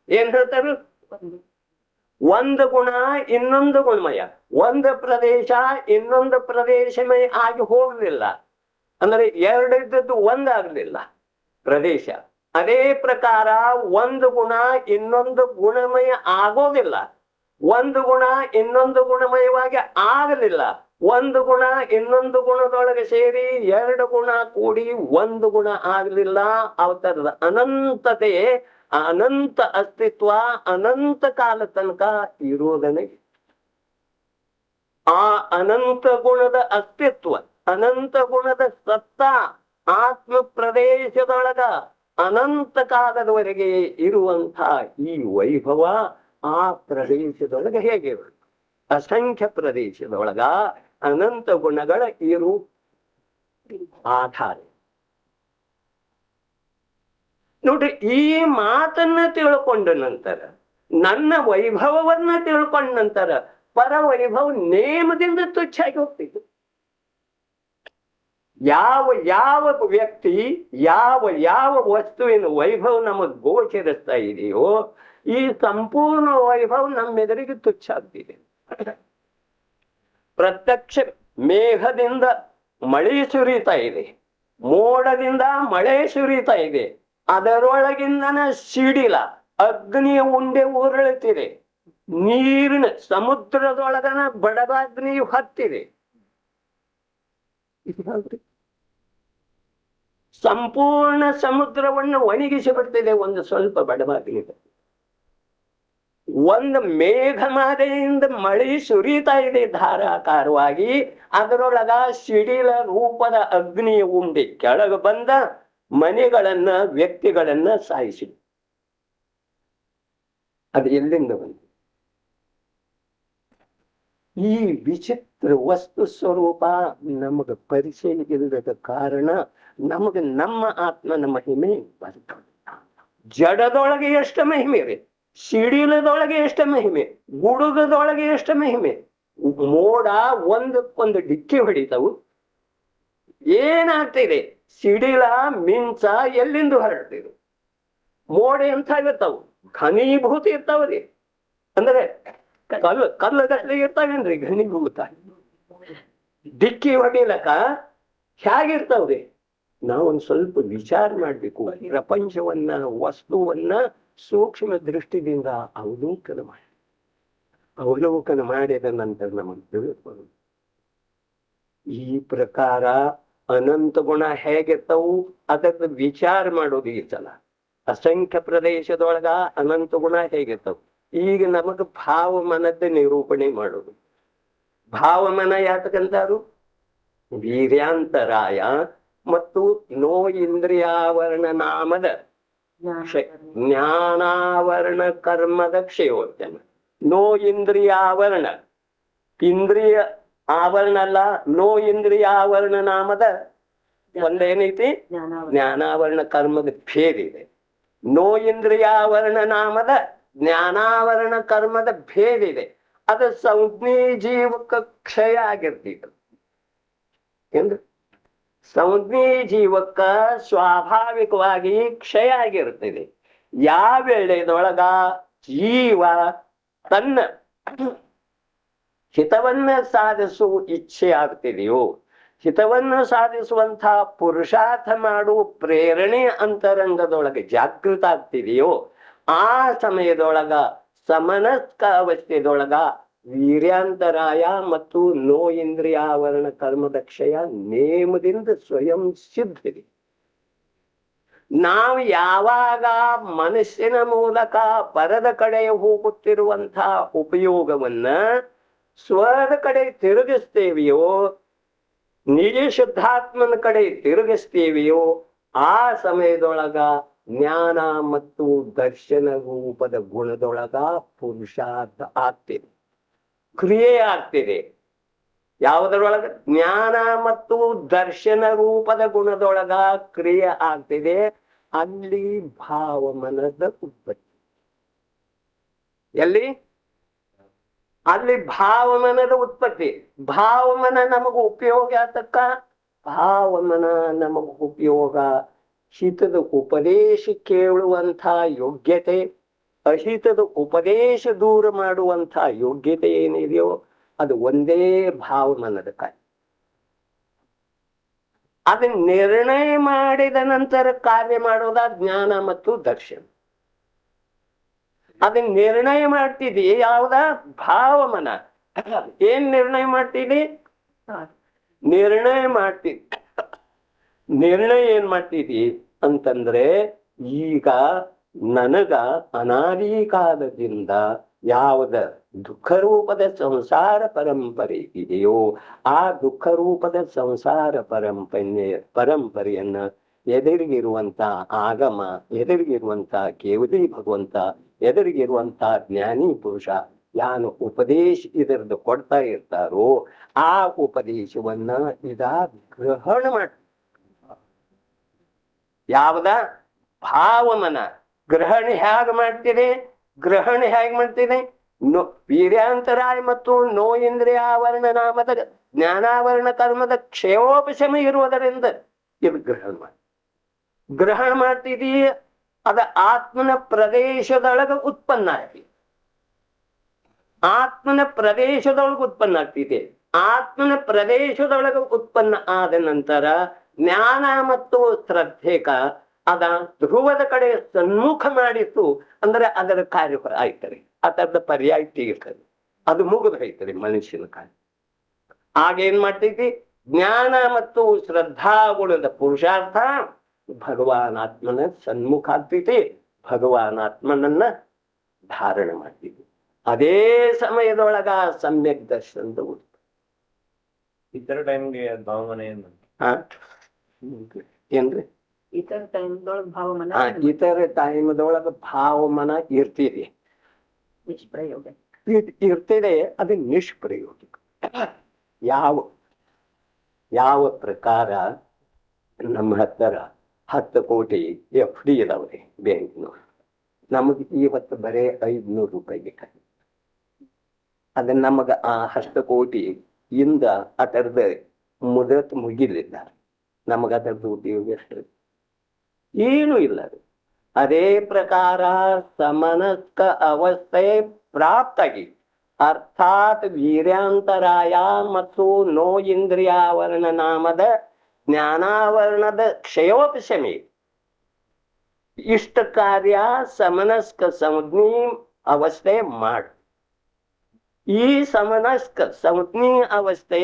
ಏನ್ ಹೇಳ್ತಾರೆ? ಒಂದು ಗುಣ ಇನ್ನೊಂದು ಗುಣಮಯ, ಒಂದು ಪ್ರದೇಶ ಇನ್ನೊಂದು ಪ್ರದೇಶಮಯ ಆಗಿ ಹೋಗಲಿಲ್ಲ. ಅಂದ್ರೆ ಎರಡಿದ್ದದ್ದು ಒಂದಾಗಲಿಲ್ಲ ಪ್ರದೇಶ. ಅದೇ ಪ್ರಕಾರ ಒಂದು ಗುಣ ಇನ್ನೊಂದು ಗುಣಮಯ ಆಗೋದಿಲ್ಲ. ಒಂದು ಗುಣ ಇನ್ನೊಂದು ಗುಣಮಯವಾಗಿ ಆಗಲಿಲ್ಲ. ಒಂದು ಗುಣ ಇನ್ನೊಂದು ಗುಣದೊಳಗೆ ಸೇರಿ ಎರಡು ಗುಣ ಕೂಡಿ ಒಂದು ಗುಣ ಆಗಲಿಲ್ಲ. ಅವತರದ ಅನಂತತೆ, ಅನಂತ ಅಸ್ತಿತ್ವ ಅನಂತ ಕಾಲ ತನಕ ಇರುವುದನೇ. ಆ ಅನಂತ ಗುಣದ ಅಸ್ತಿತ್ವ, ಅನಂತ ಗುಣದ ಸತ್ತ ಆತ್ಮ ಪ್ರದೇಶದೊಳಗ ಅನಂತ ಕಾಲದವರೆಗೆ ಇರುವಂತ ಈ ವೈಭವ ಆ ಪ್ರದೇಶದೊಳಗೆ ಹೇಗೆ? ಅಸಂಖ್ಯ ಪ್ರದೇಶದೊಳಗ ಅನಂತ ಗುಣಗಳ ಇರು ಆಧಾರ. ನೋಡ್ರಿ, ಈ ಮಾತನ್ನ ತಿಳ್ಕೊಂಡ ನಂತರ, ನನ್ನ ವೈಭವವನ್ನ ತಿಳ್ಕೊಂಡ ನಂತರ ಪರ ವೈಭವ ನೇಮದಿಂದ ತುಚ್ಛಾಗಿ ಹೋಗ್ತಿತ್ತು. ಯಾವ ಯಾವ ವ್ಯಕ್ತಿ, ಯಾವ ಯಾವ ವಸ್ತುವಿನ ವೈಭವ ನಮಗೆ ಗೋಚರಿಸ್ತಾ ಇದೆಯೋ ಈ ಸಂಪೂರ್ಣ ವೈಭವ ನಮ್ಮೆದುರಿಗೆ ತುಚ್ಛ ಆಗ್ತಿದೆ. ಪ್ರತ್ಯಕ್ಷ ಮೇಘದಿಂದ ಮಳೆ ಸುರಿತಾ ಇದೆ, ಮೋಡದಿಂದ ಮಳೆ ಸುರಿತಾ ಇದೆ, ಅದರೊಳಗಿಂದನ ಸಿಡಿಲ ಅಗ್ನಿಯ ಉಂಡೆ ಉರುಳುತ್ತಿದೆ, ನೀರಿನ ಸಮುದ್ರದೊಳಗನ ಬಡಗಾಗ್ನಿ ಹತ್ತಿದೆ. ಸಂಪೂರ್ಣ ಸಮುದ್ರವನ್ನು ಒಣಗಿಸಿ ಬಿಡ್ತಿದೆ ಒಂದು ಸ್ವಲ್ಪ ಬಡಗಾಗ್ನಿ. ಒಂದು ಮೇಘಮಾಲೆಯಿಂದ ಮಳೆ ಸುರಿತಾ ಇದೆ ಧಾರಾಕಾರವಾಗಿ, ಅದರೊಳಗ ಸಿಡಿಲ ರೂಪದ ಅಗ್ನಿಯ ಉಂಡೆ ಕೆಳಗೆ ಬಂದ ಮನೆಗಳನ್ನ, ವ್ಯಕ್ತಿಗಳನ್ನ ಸಾಯಿಸಿದೆ. ಅದು ಎಲ್ಲಿಂದ ಬಂತು? ಈ ವಿಚಿತ್ರ ವಸ್ತು ಸ್ವರೂಪ ನಮಗ ಪರಿಚಯ ಇಲ್ಲದ ಕಾರಣ ನಮಗ ನಮ್ಮ ಆತ್ಮನ ಮಹಿಮೆ ಬರ್ತದೆ. ಜಡದೊಳಗೆ ಎಷ್ಟು ಮಹಿಮೆ ಇದೆ, ಸಿಡಿಲದೊಳಗೆ ಎಷ್ಟು ಮಹಿಮೆ, ಗುಡುಗದೊಳಗೆ ಎಷ್ಟು ಮಹಿಮೆ. ಮೋಡ ಒಂದಕ್ಕೊಂದು ಡಿಕ್ಕಿ ಹೊಡಿತಾವು, ಏನಾಗ್ತಿದೆ? ಸಿಡಿಲ ಮಿಂಚ ಎಲ್ಲಿಂದ ಹೊರಡ್ತಿದೆ? ಮೋಡ ಎಂಥ ಇರ್ತಾವು? ಘನೀಭೂತ ಇರ್ತಾವ್ರಿ. ಅಂದ್ರೆ ಕಲ್ಲಗಟ್ಲೆ ಇರ್ತಾವೇನ್ರಿ ಘನೀಭೂತ? ಡಿಕ್ಕಿ ಹೊಡಿಲಕ್ಕ ಹೇಗಿರ್ತಾವ್ರಿ? ನಾವೊಂದು ಸ್ವಲ್ಪ ವಿಚಾರ ಮಾಡ್ಬೇಕು. ಪ್ರಪಂಚವನ್ನ, ವಸ್ತುವನ್ನ ಸೂಕ್ಷ್ಮ ದೃಷ್ಟಿದಿಂದ ಅವಲೋಕನ ಮಾಡಿದ ನಂತರ ನಮಗೆ ತಿಳಿದುಕೊಳ್ಳುವುದು. ಈ ಪ್ರಕಾರ ಅನಂತ ಗುಣ ಹೇಗಿರ್ತಾವು ಅದಕ್ಕೆ ವಿಚಾರ ಮಾಡೋದು ಈ ಸಲ. ಅಸಂಖ್ಯ ಪ್ರದೇಶದೊಳಗ ಅನಂತ ಗುಣ ಹೇಗಿರ್ತಾವ. ಈಗ ನಮಗ ಭಾವಮನದ ನಿರೂಪಣೆ ಮಾಡೋದು. ಭಾವಮನ ಯಾತಕ್ಕಂತಾರು? ವೀರ್ಯಾಂತರಾಯ ಮತ್ತು ನೋ ಇಂದ್ರಿಯಾವರಣ ನಾಮದ ಜ್ಞಾನಾವರಣ ಕರ್ಮದ ಕ್ಷಯೋಚನ. ನೋ ಇಂದ್ರಿಯಾವರಣ, ಇಂದ್ರಿಯ ಆವರಣ ಅಲ್ಲ, ನೋ ಇಂದ್ರಿಯಾವರಣ ನಾಮದ ಒಂದೇನೈತಿ? ಜ್ಞಾನಾವರಣ ಕರ್ಮದ ಭೇದ ಇದೆ. ನೋ ಇಂದ್ರಿಯಾವರಣ ನಾಮದ ಜ್ಞಾನಾವರಣ ಕರ್ಮದ ಭೇದ ಇದೆ. ಅದು ಸಂಜ್ಞೆ ಜೀವಕ್ಕೆ ಕ್ಷಯ ಆಗಿರ್ತಿತ್ತು. ಎಂದು ಸಂಜ್ಞೆ ಜೀವಕ್ಕ ಸ್ವಾಭಾವಿಕವಾಗಿ ಕ್ಷಯ ಆಗಿರುತ್ತದೆ. ಯಾವ ವೇಳೆದೊಳಗ ಜೀವ ತನ್ನ ಹಿತವನ್ನ ಸಾಧಿಸುವ ಇಚ್ಛೆ ಆಗ್ತಿದೆಯೋ, ಹಿತವನ್ನು ಸಾಧಿಸುವಂತ ಪುರುಷಾರ್ಥ ಮಾಡುವ ಪ್ರೇರಣೆ ಅಂತರಂಗದೊಳಗೆ ಜಾಗೃತ ಆಗ್ತಿದೆಯೋ, ಆ ಸಮಯದೊಳಗ ಸಮನಸ್ಕ ಅವಸ್ಥೆದೊಳಗ ವೀರ್ಯಾಂತರಾಯ ಮತ್ತು ನೋ ಇಂದ್ರಿಯಾವರಣ ಕರ್ಮದ ಕ್ಷಯ ನೇಮದಿಂದ ಸ್ವಯಂ ಸಿದ್ಧಿದೆ. ನಾವು ಯಾವಾಗ ಮನಸ್ಸಿನ ಮೂಲಕ ಪರದ ಕಡೆ ಹೋಗುತ್ತಿರುವಂತ ಉಪಯೋಗವನ್ನ ಸ್ವರದ ಕಡೆ ತಿರುಗಿಸ್ತೇವೆಯೋ, ನಿಜ ಶುದ್ಧಾತ್ಮನ ಕಡೆ ತಿರುಗಿಸ್ತೇವೆಯೋ, ಆ ಸಮಯದೊಳಗ ಜ್ಞಾನ ಮತ್ತು ದರ್ಶನ ರೂಪದ ಗುಣದೊಳಗ ಪುರುಷಾರ್ಥ ಆಗ್ತಿದೆ, ಕ್ರಿಯೆ ಆಗ್ತಿದೆ. ಯಾವುದರೊಳಗ? ಜ್ಞಾನ ಮತ್ತು ದರ್ಶನ ರೂಪದ ಗುಣದೊಳಗ ಕ್ರಿಯೆ ಆಗ್ತಿದೆ. ಅಲ್ಲಿ ಭಾವಮನದ ಉತ್ಪತ್ತಿ. ಎಲ್ಲಿ? ಅಲ್ಲಿ ಭಾವಮನದ ಉತ್ಪತ್ತಿ. ಭಾವಮನ ನಮಗ ಉಪಯೋಗ ಯಾತಕ್ಕ? ಭಾವಮನ ನಮಗ ಉಪಯೋಗ ಹಿತದ ಉಪದೇಶ ಕೇಳುವಂಥ ಯೋಗ್ಯತೆ, ಅಹಿತದ ಉಪದೇಶ ದೂರ ಮಾಡುವಂಥ ಯೋಗ್ಯತೆ ಏನಿದೆಯೋ ಅದು ಒಂದೇ ಭಾವಮನದ ಕಾರ್ಯ. ಅದನ್ನ ನಿರ್ಣಯ ಮಾಡಿದ ನಂತರ ಕಾರ್ಯ ಮಾಡೋದ ಜ್ಞಾನ ಮತ್ತು ದರ್ಶನ. ಅದನ್ನ ನಿರ್ಣಯ ಮಾಡ್ತಿದಿ ಯಾವ್ದ? ಭಾವಮನ. ಏನ್ ನಿರ್ಣಯ ಮಾಡ್ತೀವಿ? ನಿರ್ಣಯ ಮಾಡ್ತೀವಿ. ನಿರ್ಣಯ ಏನ್ ಮಾಡ್ತೀವಿ ಅಂತಂದ್ರೆ, ಈಗ ನನಗ ಅನಾದಿ ಕಾಲದಿಂದ ಯಾವದ ದುಃಖ ರೂಪದ ಸಂಸಾರ ಪರಂಪರೆ ಇದೆಯೋ ಆ ದುಃಖ ರೂಪದ ಸಂಸಾರ ಪರಂಪರೆಯನ್ನ ಎದುರಿಗಿರುವಂತ ಆಗಮ, ಎದುರಿಗಿರುವಂತ ಕೇವಲಿ ಭಗವಂತ, ಎದುರಿಗಿರುವಂತ ಜ್ಞಾನಿ ಪುರುಷ ಯಾನು ಉಪದೇಶ ಇದರದ್ದು ಕೊಡ್ತಾ ಇರ್ತಾರೋ ಆ ಉಪದೇಶವನ್ನ ಇದ ಗ್ರಹಣ ಮಾಡ. ಯಾವದ? ಭಾವಮನ. ಗ್ರಹಣ ಹೇಗ ಮಾಡ್ತೀರಿ? ಗ್ರಹಣ ಹೇಗೆ ಮಾಡ್ತೀನಿ? ವೀರ್ಯಾಂತರಾಯ ಮತ್ತು ನೋ ಇಂದ್ರಿಯ ಆವರಣ ನಾಮದ ಜ್ಞಾನಾವರಣ ಕರ್ಮದ ಕ್ಷಯೋಪಶಮ ಇರುವುದರಿಂದ ಇದು ಗ್ರಹಣ ಮಾಡಿ. ಗ್ರಹಣ ಮಾಡ್ತಿದೀ ಅದ ಆತ್ಮನ ಪ್ರದೇಶದೊಳಗ ಉತ್ಪನ್ನ ಆಗ್ತಿ. ಆತ್ಮನ ಪ್ರದೇಶದೊಳಗೆ ಉತ್ಪನ್ನ ಆಗ್ತಿದೆ. ಆತ್ಮನ ಪ್ರದೇಶದೊಳಗೆ ಉತ್ಪನ್ನ ಆದ ನಂತರ ಜ್ಞಾನ ಮತ್ತು ಶ್ರದ್ಧೆಕ ಅದ ಧ್ರುವದ ಕಡೆ ಸನ್ಮುಖ ಮಾಡಿತ್ತು ಅಂದ್ರೆ ಅದರ ಕಾರ್ಯ ಆಯ್ತದೆ, ಅದರದ ಪರ್ಯಾಯ ತೀರ್ತದೆ, ಅದು ಮುಗಿದು ಹೋಯ್ತದೆ ಮನುಷ್ಯನ ಕಾರ್ಯ. ಆಗೇನ್ ಮಾಡ್ತೈತಿ? ಜ್ಞಾನ ಮತ್ತು ಶ್ರದ್ಧಾಗುಣದ ಪುರುಷಾರ್ಥ ಭಗವಾನಾತ್ಮನ ಸನ್ಮುಖ ಆಗ್ತೈತಿ, ಭಗವಾನಾತ್ಮನನ್ನ ಧಾರಣ ಮಾಡ್ತೀವಿ. ಅದೇ ಸಮಯದೊಳಗ ಸಮ್ಯಕ್ ದರ್ಶನದ ಉತ್ಪನ್ನ. ಇತರ ಟೈಮ್ಗೆ ಭಾವಮನೆ ಏನ್ರಿ? ಇತರ ಟೈಮ್ದೊಳಗ ಭಾವಮನ ಇತರ ಟೈಮ್ದೊಳಗ ಭಾವಮನ ಇರ್ತಿದೆ, ನಿಷ್ಪ್ರಯೋಗ ಇರ್ತಿದೆ. ಅದು ನಿಷ್ಪ್ರಯೋಗಿಕ. ಯಾವ ಪ್ರಕಾರ ನಮ್ಮ ಹತ್ತಿರ 10 ಕೋಟಿ FD ಇದಾವ್ರಿ ಬ್ಯಾಂಕ್ನವ್ರು. ನಮಗೆ ಇವತ್ತು ಬರೇ 500 ರೂಪಾಯಿ ಬೇಕಾಗಿ. ಅದನ್ನ ನಮಗ ಆ 10 ಕೋಟಿ ಇಂದ ಅದರದ ಮುದತ್ ಮುಗಿಲಿಲ್ಲ. ನಮಗ ಅದರದ್ದು ಉಪಯೋಗ ಎಷ್ಟು? ಏನೂ ಇಲ್ಲ. ಅದೇ ಪ್ರಕಾರ ಸಮನಸ್ಕ ಅವಸ್ಥೆ ಪ್ರಾಪ್ತಾಗಿ ಅರ್ಥಾತ್ ವೀರ್ಯಾಂತರಾಯ ಮತ್ತು ನೋ ಇಂದ್ರಿಯಾವರಣ ನಾಮದ ಜ್ಞಾನಾವರಣದ ಕ್ಷಯೋಪಶಮಿ ಇಷ್ಟ ಕಾರ್ಯ ಸಮನಸ್ಕ ಸಂಜ್ಞಿ ಅವಸ್ಥೆ ಮಾಡ. ಈ ಸಮನಸ್ಕ ಸಂಜ್ಞಿ ಅವಸ್ಥೆ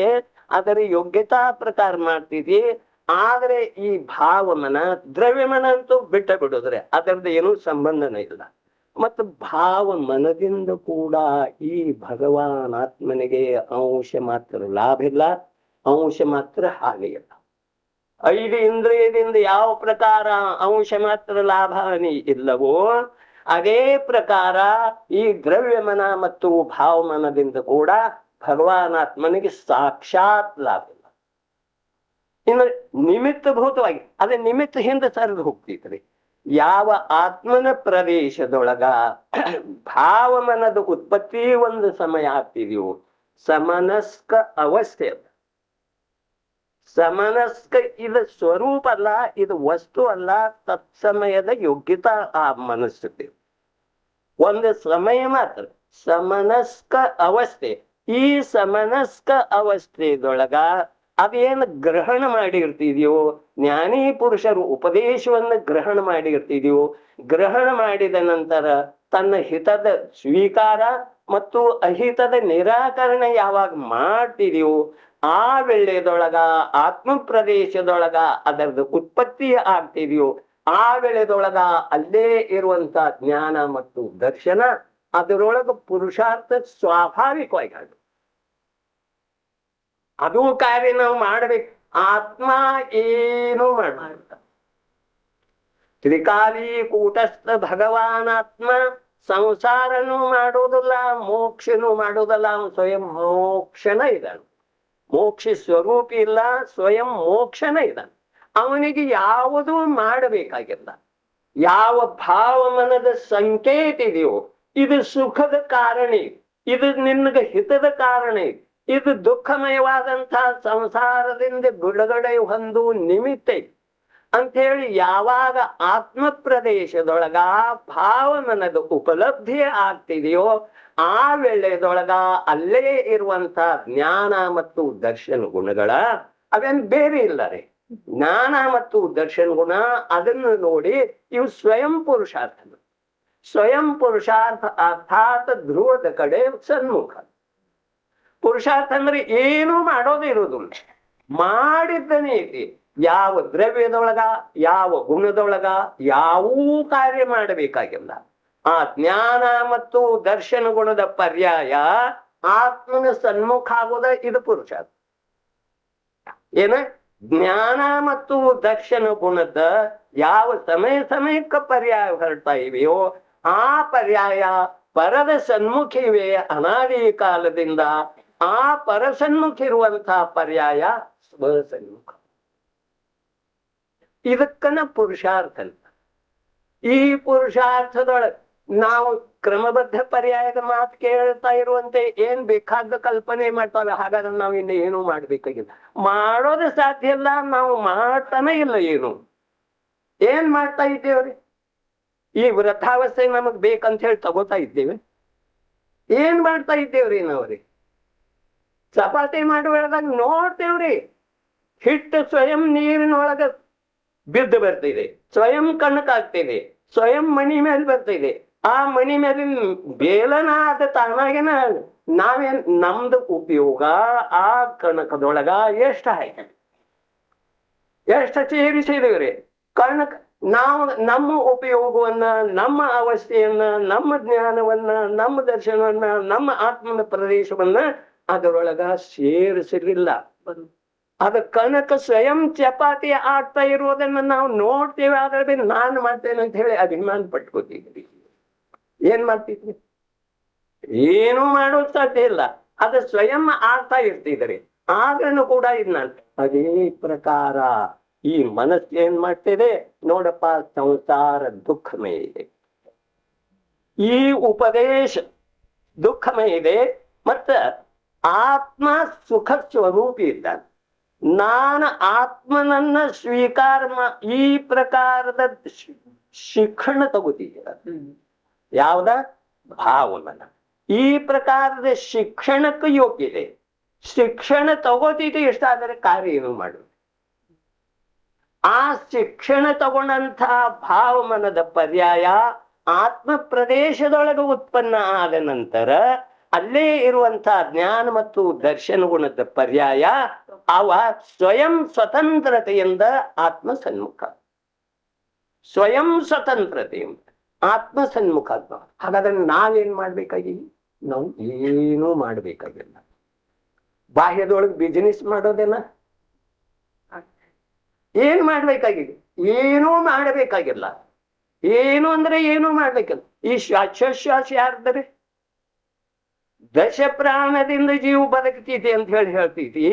ಅದರ ಯೋಗ್ಯತಾ ಪ್ರಕಾರ ಮಾಡ್ತಿದಿ. ಆದ್ರೆ ಈ ಭಾವಮನ ದ್ರವ್ಯಮನ ಅಂತೂ ಬಿಟ್ಟ ಬಿಡುದ್ರೆ ಅದರದ್ದು ಏನೂ ಸಂಬಂಧನೇ ಇಲ್ಲ. ಮತ್ತು ಭಾವಮನದಿಂದ ಕೂಡ ಈ ಭಗವಾನಾತ್ಮನಿಗೆ ಅಂಶ ಮಾತ್ರ ಲಾಭ ಇಲ್ಲ, ಅಂಶ ಮಾತ್ರ ಹಾನಿ ಇಲ್ಲ. 5 ಇಂದ್ರಿಯದಿಂದ ಯಾವ ಪ್ರಕಾರ ಅಂಶ ಮಾತ್ರ ಲಾಭ ಹಾನಿ ಇಲ್ಲವೋ ಅದೇ ಪ್ರಕಾರ ಈ ದ್ರವ್ಯಮನ ಮತ್ತು ಭಾವಮನದಿಂದ ಕೂಡ ಭಗವಾನಾತ್ಮನಿಗೆ ಸಾಕ್ಷಾತ್ ಲಾಭ ಇಲ್ಲ. ಇನ್ನು ನಿಮಿತ್ತಭೂತವಾಗಿ ಅದೇ ನಿಮಿತ್ತ ಹಿಂದೆ ಸರಿದು ಹೋಗ್ತಿದ್ರಿ. ಯಾವ ಆತ್ಮನ ಪ್ರದೇಶದೊಳಗ ಭಾವಮನದ ಉತ್ಪತ್ತಿ ಒಂದು ಸಮಯ ಆಗ್ತಿದೆಯೋ ಸಮನಸ್ಕ ಅವಸ್ಥೆ ಅಲ್ಲ. ಸಮನಸ್ಕ ಇದು ಸ್ವರೂಪ ಅಲ್ಲ, ಇದು ವಸ್ತು ಅಲ್ಲ, ತತ್ಸಮಯದ ಯೋಗ್ಯತಾ ಆ ಮನಸ್ಸಿದೆ. ಒಂದು ಸಮಯ ಮಾತ್ರ ಸಮನಸ್ಕ ಅವಸ್ಥೆ. ಈ ಸಮನಸ್ಕ ಅವಸ್ಥೆದೊಳಗ ಅದೇನು ಗ್ರಹಣ ಮಾಡಿರ್ತಿದೆಯೋ, ಜ್ಞಾನಿ ಪುರುಷರು ಉಪದೇಶವನ್ನು ಗ್ರಹಣ ಮಾಡಿರ್ತಿದೆಯೋ, ಗ್ರಹಣ ಮಾಡಿದ ನಂತರ ತನ್ನ ಹಿತದ ಸ್ವೀಕಾರ ಮತ್ತು ಅಹಿತದ ನಿರಾಕರಣೆ ಯಾವಾಗ ಮಾಡ್ತಿದೆಯೋ ಆ ವೇಳೆದೊಳಗ ಆತ್ಮ ಪ್ರದೇಶದೊಳಗ ಅದರದ್ದು ಉತ್ಪತ್ತಿ ಆಗ್ತಿದೆಯೋ ಆ ವೇಳೆದೊಳಗ ಅಲ್ಲೇ ಇರುವಂತ ಜ್ಞಾನ ಮತ್ತು ದರ್ಶನ ಅದರೊಳಗ ಪುರುಷಾರ್ಥ ಸ್ವಾಭಾವಿಕವಾಗಿ ಆಗ ಅದು ಕಾರ್ಯ ನಾವು ಮಾಡ್ಬೇಕು. ಆತ್ಮ ಏನು ಮಾಡ್ಬೇಕು. ತ್ರಿಕಾಲಿ ಕೂಟಸ್ಥ ಭಗವಾನಾತ್ಮ ಸಂಸಾರನು ಮಾಡೋದಿಲ್ಲ, ಮೋಕ್ಷನು ಮಾಡೋದಲ್ಲ. ಅವನು ಸ್ವಯಂ ಮೋಕ್ಷನ ಇದ್ದಾನೆ. ಮೋಕ್ಷ ಸ್ವರೂಪಿ ಇಲ್ಲ, ಸ್ವಯಂ ಮೋಕ್ಷನ ಇದ್ದಾನೆ. ಅವನಿಗೆ ಯಾವುದೂ ಮಾಡಬೇಕಾಗಿಲ್ಲ. ಯಾವ ಭಾವಮನದ ಸಂಕೇತ ಇದೆಯೋ ಇದು ಸುಖದ ಕಾರಣ, ಇದು ನಿನಗೆ ಹಿತದ ಕಾರಣ, ಇದು ದುಃಖಮಯವಾದಂತಹ ಸಂಸಾರದಿಂದ ಬಿಡುಗಡೆ ಹೊಂದು ನಿಮಿತ್ತ ಅಂತ ಹೇಳಿ ಯಾವಾಗ ಆತ್ಮ ಪ್ರದೇಶದೊಳಗ ಭಾವಮನದ ಉಪಲಬ್ಧಿ ಆಗ್ತಿದೆಯೋ ಆ ವೇಳೆದೊಳಗ ಅಲ್ಲೇ ಇರುವಂತ ಜ್ಞಾನ ಮತ್ತು ದರ್ಶನ ಗುಣಗಳ ಅವೇನ್ ಬೇರೆ ಇಲ್ಲ ರೀ. ಜ್ಞಾನ ಮತ್ತು ದರ್ಶನ ಗುಣ ಅದನ್ನು ನೋಡಿ ಇವು ಸ್ವಯಂ ಪುರುಷಾರ್ಥ. ಸ್ವಯಂ ಪುರುಷಾರ್ಥ ಅರ್ಥಾತ್ ಧ್ರುವದ ಕಡೆ ಸನ್ಮುಖ. ಪುರುಷಾರ್ಥ ಅಂದ್ರೆ ಏನೂ ಮಾಡೋದು ಇರುವುದಿಲ್ಲ, ಮಾಡಿದ್ದನೇ ಐತಿ. ಯಾವ ದ್ರವ್ಯದೊಳಗ ಯಾವ ಗುಣದೊಳಗ ಯಾವೂ ಕಾರ್ಯ ಮಾಡಬೇಕಾಗಿಲ್ಲ. ಆ ಜ್ಞಾನ ಮತ್ತು ದರ್ಶನ ಗುಣದ ಪರ್ಯಾಯ ಆತ್ಮನ ಸನ್ಮುಖ ಆಗೋದ ಇದು ಪುರುಷಾರ್ಥ. ಏನ ಜ್ಞಾನ ಮತ್ತು ದರ್ಶನ ಗುಣದ ಯಾವ ಸಮಯಕ್ಕೆ ಪರ್ಯಾಯ ಹೊರಡ್ತಾ ಇವೆಯೋ ಆ ಪರ್ಯಾಯ ಪರದ ಸನ್ಮುಖ ಇವೆ ಅನಾದಿ ಕಾಲದಿಂದ. ಆ ಪರಸನ್ಮುಖ ಇರುವಂತಹ ಪರ್ಯಾಯ ಸ್ವಸನ್ಮುಖ. ಇದಕ್ಕನ ಪುರುಷಾರ್ಥ ಅಂತ. ಈ ಪುರುಷಾರ್ಥದೊಳಗೆ ನಾವು ಕ್ರಮಬದ್ಧ ಪರ್ಯಾಯದ ಮಾತು ಕೇಳ್ತಾ ಇರುವಂತೆ ಏನ್ ಬೇಕಾದ ಕಲ್ಪನೆ ಮಾಡ್ತಾವೆ. ಹಾಗಾದ್ರೆ ನಾವು ಇನ್ನು ಏನು ಮಾಡ್ಬೇಕಾಗಿಲ್ಲ, ಮಾಡೋದು ಸಾಧ್ಯ ಇಲ್ಲ, ನಾವು ಮಾಡ್ತಾನೆ ಇಲ್ಲ. ಏನ್ ಮಾಡ್ತಾ ಇದ್ದೇವ್ರಿ? ಈ ವೃದ್ಧಾವಸ್ಥೆ ನಮಗ್ ಬೇಕಂತ ಹೇಳಿ ತಗೋತಾ ಇದ್ದೇವೆ. ಏನ್ ಮಾಡ್ತಾ ಇದ್ದೇವ್ರಿ ನಾವ್ರಿ? ಚಪಾತಿ ಮಾಡುವಾಗ ನೋಡ್ತೇವ್ರಿ, ಹಿಟ್ಟು ಸ್ವಯಂ ನೀರಿನೊಳಗ ಬಿದ್ದು ಬರ್ತಿದೆ, ಸ್ವಯಂ ಕಣಕಾಗ್ತಿದೆ, ಸ್ವಯಂ ಮಣಿ ಮೇಲೆ ಬರ್ತಿದೆ. ಆ ಮಣಿ ಮೇಲೆ ಬೇಲನ ಆದ ತಾನಾಗೇನ ನಾವೇನ್ ನಮ್ದು ಉಪಯೋಗ ಆ ಕಣಕದೊಳಗ ಎಷ್ಟು ಸೇರಿಸಿದೇವ್ರಿ. ಕಣಕ ನಾವು ನಮ್ಮ ಉಪಯೋಗವನ್ನ, ನಮ್ಮ ಅವಸ್ಥೆಯನ್ನ, ನಮ್ಮ ಜ್ಞಾನವನ್ನ, ನಮ್ಮ ದರ್ಶನವನ್ನ, ನಮ್ಮ ಆತ್ಮನ ಪ್ರದೇಶವನ್ನ ಅದರೊಳಗ ಸೇರಿಸಿರ್ಲಿಲ್ಲ. ಅದ ಕನಕ ಸ್ವಯಂ ಚಪಾತಿ ಆಗ್ತಾ ಇರುವುದನ್ನ ನಾವು ನೋಡ್ತೇವೆ. ಆದ್ರೆ ನಾನು ಮಾಡ್ತೇನೆ ಅಂತ ಹೇಳಿ ಅಭಿಮಾನ ಪಟ್ಕೋತೀವಿ. ಏನ್ ಮಾಡ್ತಿದ್ವಿ? ಏನೂ ಮಾಡೋದ್ ಸಾಧ್ಯ ಇಲ್ಲ. ಅದು ಸ್ವಯಂ ಆಗ್ತಾ ಇರ್ತಿದ್ರಿ. ಆದ್ರೂ ಕೂಡ ಇದನ್ನ ಅದೇ ಪ್ರಕಾರ ಈ ಮನಸ್ಸು ಏನ್ ಮಾಡ್ತಿದೆ ನೋಡಪ್ಪ, ಸಂಸಾರ ದುಃಖಮಯ ಇದೆ, ಈ ಉಪದೇಶ ದುಃಖಮಯ ಇದೆ. ಮತ್ತ ಆತ್ಮ ಸುಖ ಸ್ವರೂಪಿ ಇದ್ದಾನೆ. ನಾನು ಆತ್ಮನನ್ನ ಸ್ವೀಕಾರ ಈ ಪ್ರಕಾರದ ಶಿಕ್ಷಣ ತಗೋತಿದ್ದೀರ. ಯಾವ್ದ? ಭಾವಮನ. ಈ ಪ್ರಕಾರದ ಶಿಕ್ಷಣಕ್ಕೆ ಯೋಗ್ಯತೆ. ಶಿಕ್ಷಣ ತಗೋತಿದ್ದು ಎಷ್ಟಾದರೆ ಕಾರ್ಯ ಏನು ಮಾಡುದು. ಆ ಶಿಕ್ಷಣ ತಗೊಂಡಂತ ಭಾವಮನದ ಪರ್ಯಾಯ ಆತ್ಮ ಪ್ರದೇಶದೊಳಗೆ ಉತ್ಪನ್ನ ಆದ ನಂತರ ಅಲ್ಲೇ ಇರುವಂತಹ ಜ್ಞಾನ ಮತ್ತು ದರ್ಶನ ಗುಣದ ಪರ್ಯಾಯ ಅವ ಸ್ವಯಂ ಸ್ವತಂತ್ರತೆಯಿಂದ ಆತ್ಮ ಸನ್ಮುಖ. ಸ್ವಯಂ ಸ್ವತಂತ್ರತೆಯಿಂದ ಆತ್ಮ ಸನ್ಮುಖ. ಹಾಗಾದ್ರೆ ನಾವೇನ್ ಮಾಡ್ಬೇಕಾಗಿಲ್ಲ? ನಾವು ಏನೂ ಮಾಡ್ಬೇಕಾಗಿಲ್ಲ. ಬಾಹ್ಯದೊಳಗೆ ಬಿಸಿನೆಸ್ ಮಾಡೋದೇನ? ಏನ್ ಮಾಡ್ಬೇಕಾಗಿದೆ? ಏನೂ ಮಾಡಬೇಕಾಗಿಲ್ಲ. ಏನು ಅಂದ್ರೆ ಏನೂ ಮಾಡ್ಬೇಕಿಲ್ಲ. ಈ ಶ್ವಾಸೋಶ್ವಾಸ ಯಾರ್ದರೆ? ದಶ ಪ್ರಾಣದಿಂದ ಜೀವ ಬದುಕ್ತೈತಿ ಅಂತ ಹೇಳಿ ಹೇಳ್ತೈತಿ.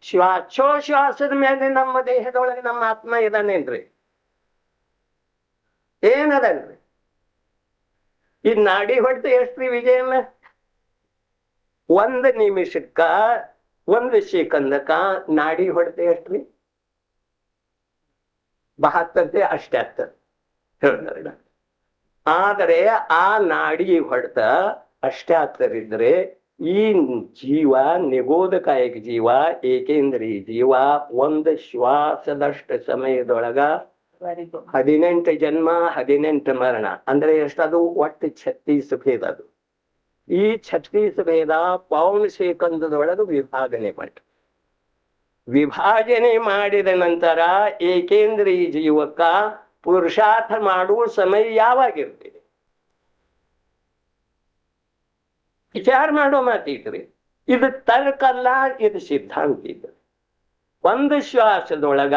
ಶ್ವಾಸೋಶ್ವಾಸದ ಮೇಲೆ ನಮ್ಮ ದೇಹದೊಳಗೆ ನಮ್ಮ ಆತ್ಮ ಇದಾನೇನ್ರಿ? ಏನದನ್ರಿ? ಈ ನಾಡಿ ಹೊಡೆತ ಎಷ್ಟ್ರಿ ವಿಜಯನ? 1 ನಿಮಿಷಕ್ಕ 1 ಸೆಕೆಂದಕ್ಕ ನಾಡಿ ಹೊಡೆತ ಎಷ್ಟ್ರಿ? 72 78 ಹೇಳ್ತಾರೆ. ಆದರೆ ಆ ನಾಡಿ ಹೊಡೆತ 78 ಇದ್ರೆ ಈ ಜೀವ ನಿಗೋಧಕಾಯಕ ಜೀವ, ಏಕೇಂದ್ರೀಯ ಜೀವ 1 ಶ್ವಾಸದಷ್ಟು ಸಮಯದೊಳಗ 18 ಜನ್ಮ 18 ಮರಣ. ಅಂದ್ರೆ ಎಷ್ಟದು? ಒಟ್ಟು 36 ಭೇದ. ಅದು ಈ 36 ಭೇದ ಪೌನ್ ಸೆಕೆಂದದೊಳಗೆ ವಿಭಾಜನೆ ಮಾಡಿದ ನಂತರ ಏಕೇಂದ್ರೀಯ ಜೀವಕ್ಕ ಪುರುಷಾರ್ಥ ಮಾಡುವ ಸಮಯ ಯಾವಾಗಿರ್ತದೆ? ವಿಚಾರ ಮಾಡೋ ಮಾತಿದ್ರಿ. ಇದು ತರ್ಕಲ್ಲ, ಇದು ಸಿದ್ಧಾಂತ. ಇದು ಒಂದು ಶ್ವಾಸದೊಳಗ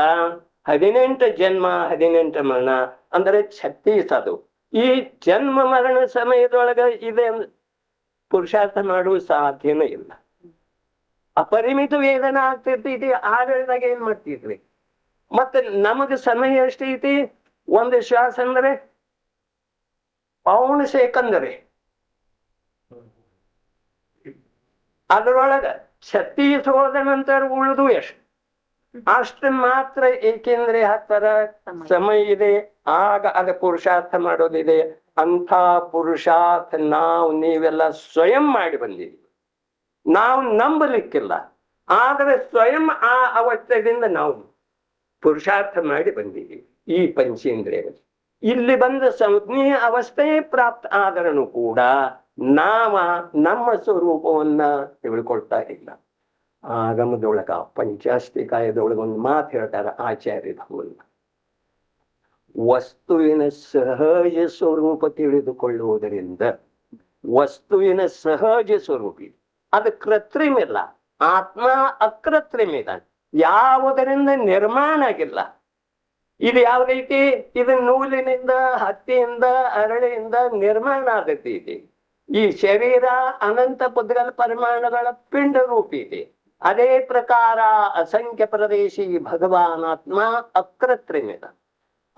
18 ಜನ್ಮ 18 ಮರಣ ಅಂದ್ರೆ 36 ಅದು. ಈ ಜನ್ಮ ಮರಣ ಸಮಯದೊಳಗ ಇದೆ ಪುರುಷಾರ್ಥ ಮಾಡುವ ಸಾಧ್ಯನೇ ಇಲ್ಲ. ಅಪರಿಮಿತ ವೇದನ ಆಗ್ತಿರ್ತೈತಿ. ಆಡಳಿದಾಗ ಏನ್ ಮಾಡ್ತಿದ್ರಿ? ಮತ್ತೆ ನಮಗ ಸಮಯ ಎಷ್ಟೈತಿ? ಒಂದು ಶ್ವಾಸ ಅಂದ್ರೆ ಪೌಣ ಸೆಕಂದರೆ. ಅದರೊಳಗ 36 ಹೋದ ನಂತರ ಉಳಿದು ಎಷ್ಟು? ಅಷ್ಟು ಮಾತ್ರ. ಏಕೆಂದ್ರೆ ಹತ್ತರ ಸಮಯ ಇದೆ, ಆಗ ಅದ ಪುರುಷಾರ್ಥ ಮಾಡೋದಿದೆ. ಅಂಥ ಪುರುಷಾರ್ಥ ನೀವೆಲ್ಲ ಸ್ವಯಂ ಮಾಡಿ ಬಂದಿದ್ದೀವಿ. ನಾವು ನಂಬಲಿಕ್ಕಿಲ್ಲ, ಆದರೆ ಸ್ವಯಂ ಆ ಅವಸ್ಥೆಯಿಂದ ನಾವು ಪುರುಷಾರ್ಥ ಮಾಡಿ ಬಂದಿದ್ದೀವಿ. ಈ ಪಂಚೇಂದ್ರಿಯಗಳು ಇಲ್ಲಿ ಬಂದ ಸಂಜ್ಞೆಯ ಅವಸ್ಥೆ ಪ್ರಾಪ್ತ ಆದರನು ಕೂಡ ನಮ್ಮ ಸ್ವರೂಪವನ್ನ ತಿಳ್ಕೊಳ್ತಾ ಇಲ್ಲ. ಆಗಮದೊಳಗ ಪಂಚಾಸ್ತಿಕಾಯದೊಳಗ ಒಂದು ಮಾತು ಹೇಳ್ತಾರ ಆಚಾರ್ಯ ಭಗವನ್ನ, ವಸ್ತುವಿನ ಸಹಜ ಸ್ವರೂಪ ತಿಳಿದುಕೊಳ್ಳುವುದರಿಂದ, ವಸ್ತುವಿನ ಸಹಜ ಸ್ವರೂಪ ಅದು ಕೃತ್ರಿಮ ಇಲ್ಲ, ಆತ್ಮ ಅಕೃತ್ರಿಮ ಇದೆ, ಯಾವುದರಿಂದ ನಿರ್ಮಾಣ ಆಗಿಲ್ಲ. ಇದು ಯಾವ್ದೈತಿ? ಇದು ನೂಲಿನಿಂದ, ಹತ್ತಿಯಿಂದ, ಅರಳಿಯಿಂದ ನಿರ್ಮಾಣ ಆಗತಿ ಇದೆ. ಈ ಶರೀರ ಅನಂತ ಪುದ್ಗಲ ಪರಿಮಾಣಗಳ ಪಿಂಡ ರೂಪಿ ಇದೆ. ಅದೇ ಪ್ರಕಾರ ಅಸಂಖ್ಯ ಪ್ರದೇಶಿ ಭಗವಾನಾತ್ಮ ಅಕೃತ್ರಿಮಿದ.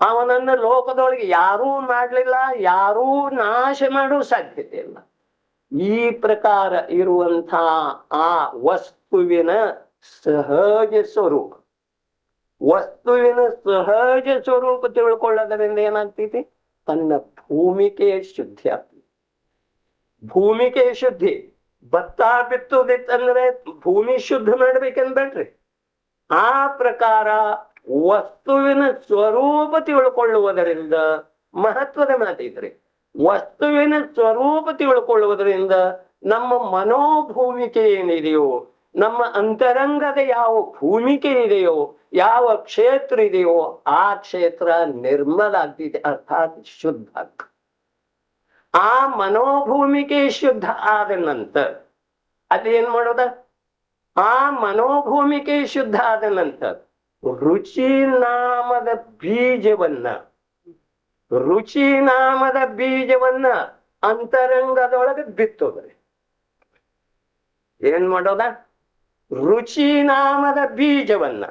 ಅವನನ್ನು ಲೋಕದೊಳಗೆ ಯಾರೂ ಮಾಡ್ಲಿಲ್ಲ, ಯಾರೂ ನಾಶ ಮಾಡುವ ಸಾಧ್ಯತೆ ಇಲ್ಲ. ಈ ಪ್ರಕಾರ ಇರುವಂಥ ಆ ವಸ್ತುವಿನ ಸಹಜ ಸ್ವರೂಪ, ವಸ್ತುವಿನ ಸಹಜ ಸ್ವರೂಪ ತಿಳ್ಕೊಳ್ಳೋದ್ರಿಂದ ಏನಾಗ್ತೈತಿ? ತನ್ನ ಭೂಮಿಕೆಯ ಶುದ್ಧಿ ಆಗ್ತದೆ. ಭೂಮಿಕೆಯ ಶುದ್ಧಿ. ಭತ್ತ ಬಿತ್ತುದಿತ್ತಂದ್ರೆ ಭೂಮಿ ಶುದ್ಧ ಮಾಡ್ಬೇಕಂದ್ಬೇಡ್ರಿ. ಆ ಪ್ರಕಾರ ವಸ್ತುವಿನ ಸ್ವರೂಪ ತಿಳ್ಕೊಳ್ಳುವುದರಿಂದ ಮಹತ್ವದ ಮಾತೈತ್ರಿ. ವಸ್ತುವಿನ ಸ್ವರೂಪ ತಿಳ್ಕೊಳ್ಳುವುದರಿಂದ ನಮ್ಮ ಮನೋಭೂಮಿಕೆ ಏನಿದೆಯೋ, ನಮ್ಮ ಅಂತರಂಗದ ಯಾವ ಭೂಮಿಕೆ ಇದೆಯೋ, ಯಾವ ಕ್ಷೇತ್ರ ಇದೆಯೋ ಆ ಕ್ಷೇತ್ರ ನಿರ್ಮಲ ಆಗ್ತೈತೆ, ಅರ್ಥಾತ್ ಶುದ್ಧ. ಆ ಮನೋಭೂಮಿಕೆ ಶುದ್ಧ ಆದ ನಂತರ ಅದೇನ್ ಮಾಡೋದ? ಆ ಮನೋಭೂಮಿಕೆ ಶುದ್ಧ ಆದ ನಂತರ ರುಚಿ ನಾಮದ ಬೀಜವನ್ನ ಅಂತರಂಗದೊಳಗೆ ಬಿತ್ತೋದ್ರಿ. ಏನ್ ಮಾಡೋದ? ರುಚಿ ನಾಮದ ಬೀಜವನ್ನ.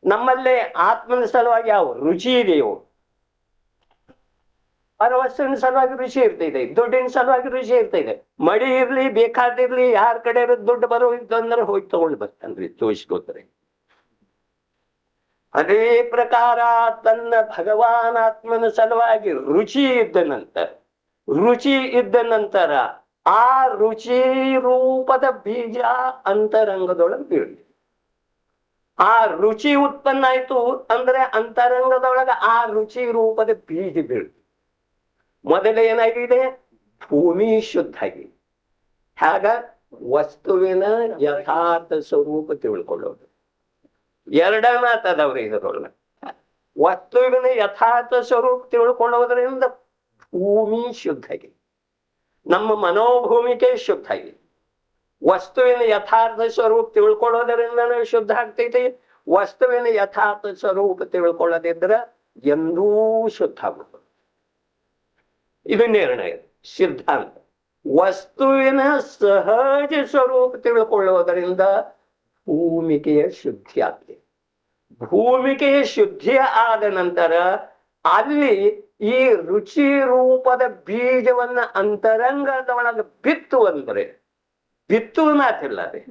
ನಮ್ಮಲ್ಲೇ ಆತ್ಮನ ಸಲುವಾಗಿ ಯಾವ ರುಚಿ ಇದೆಯೋ, ಪರವಸ್ತುವಿನ ಸಲುವಾಗಿ ರುಚಿ ಇರ್ತೈದೆ, ದುಡ್ಡಿನ ಸಲುವಾಗಿ ರುಚಿ ಇರ್ತೈದೆ. ಮಡಿ ಇರ್ಲಿ ಬೇಕಾದಿರ್ಲಿ, ಯಾರ ಕಡೆ ದುಡ್ಡು ಬರೋ ಇತ್ತು ಅಂದ್ರೆ ಹೋಗಿ ತಗೊಂಡು ಬರ್ತಾನ್ರಿ, ತೋರಿಸ್ಕೋತಾರೆ. ಅದೇ ಪ್ರಕಾರ ತನ್ನ ಭಗವಾನಾತ್ಮನ ಸಲುವಾಗಿ ರುಚಿ ಇದ್ದ ನಂತರ ಆ ರುಚಿ ರೂಪದ ಬೀಜ ಅಂತರಂಗದೊಳಗೆ ಬೀಳಿ. ಆ ರುಚಿ ಉತ್ಪನ್ನ ಆಯ್ತು ಅಂದ್ರೆ ಅಂತರಂಗದೊಳಗ ಆ ರುಚಿ ರೂಪದ ಬೀಜ ಬೀಳಿ. ಮೊದಲ ಏನಾಗಿದೆ? ಭೂಮಿ ಶುದ್ಧ ಆಗಿದೆ. ಹಾಗ ವಸ್ತುವಿನ ಯಥಾರ್ಥ ಸ್ವರೂಪ ತಿಳ್ಕೊಳ್ಳೋದು. ಎರಡ ಮಾತದವ್ರಿ ಇದರೊಳಗೆ. ವಸ್ತುವಿನ ಯಥಾರ್ಥ ಸ್ವರೂಪ ತಿಳ್ಕೊಳ್ಳೋದ್ರಿಂದ ಭೂಮಿ ಶುದ್ಧ ಆಗಿದೆ, ನಮ್ಮ ಮನೋಭೂಮಿಕೆ ಶುದ್ಧ ಆಗಿದೆ. ವಸ್ತುವಿನ ಯಥಾರ್ಥ ಸ್ವರೂಪ ತಿಳ್ಕೊಳ್ಳೋದರಿಂದ ಶುದ್ಧ ಆಗ್ತೈತಿ. ವಸ್ತುವಿನ ಯಥಾರ್ಥ ಸ್ವರೂಪ ತಿಳ್ಕೊಳ್ಳೋದಿದ್ರೆ ಎಂದೂ ಶುದ್ಧ ಆಗುತ್ತದೆ. ಇದು ನಿರ್ಣಯ ಸಿದ್ಧಾಂತ. ವಸ್ತುವಿನ ಸಹಜ ಸ್ವರೂಪ ತಿಳ್ಕೊಳ್ಳೋದರಿಂದ ಭೂಮಿಕೆಯ ಶುದ್ಧಿ ಆಗ್ತದೆ. ಭೂಮಿಕೆಯ ಶುದ್ಧಿ ಆದ ನಂತರ ಅಲ್ಲಿ ಈ ರುಚಿ ರೂಪದ ಬೀಜವನ್ನ ಅಂತರಂಗದೊಳಗೆ ಬಿತ್ತು ಅಂದ್ರೆ, ಬಿತ್ತು ಮಾತಿಲ್ಲ ರೀ,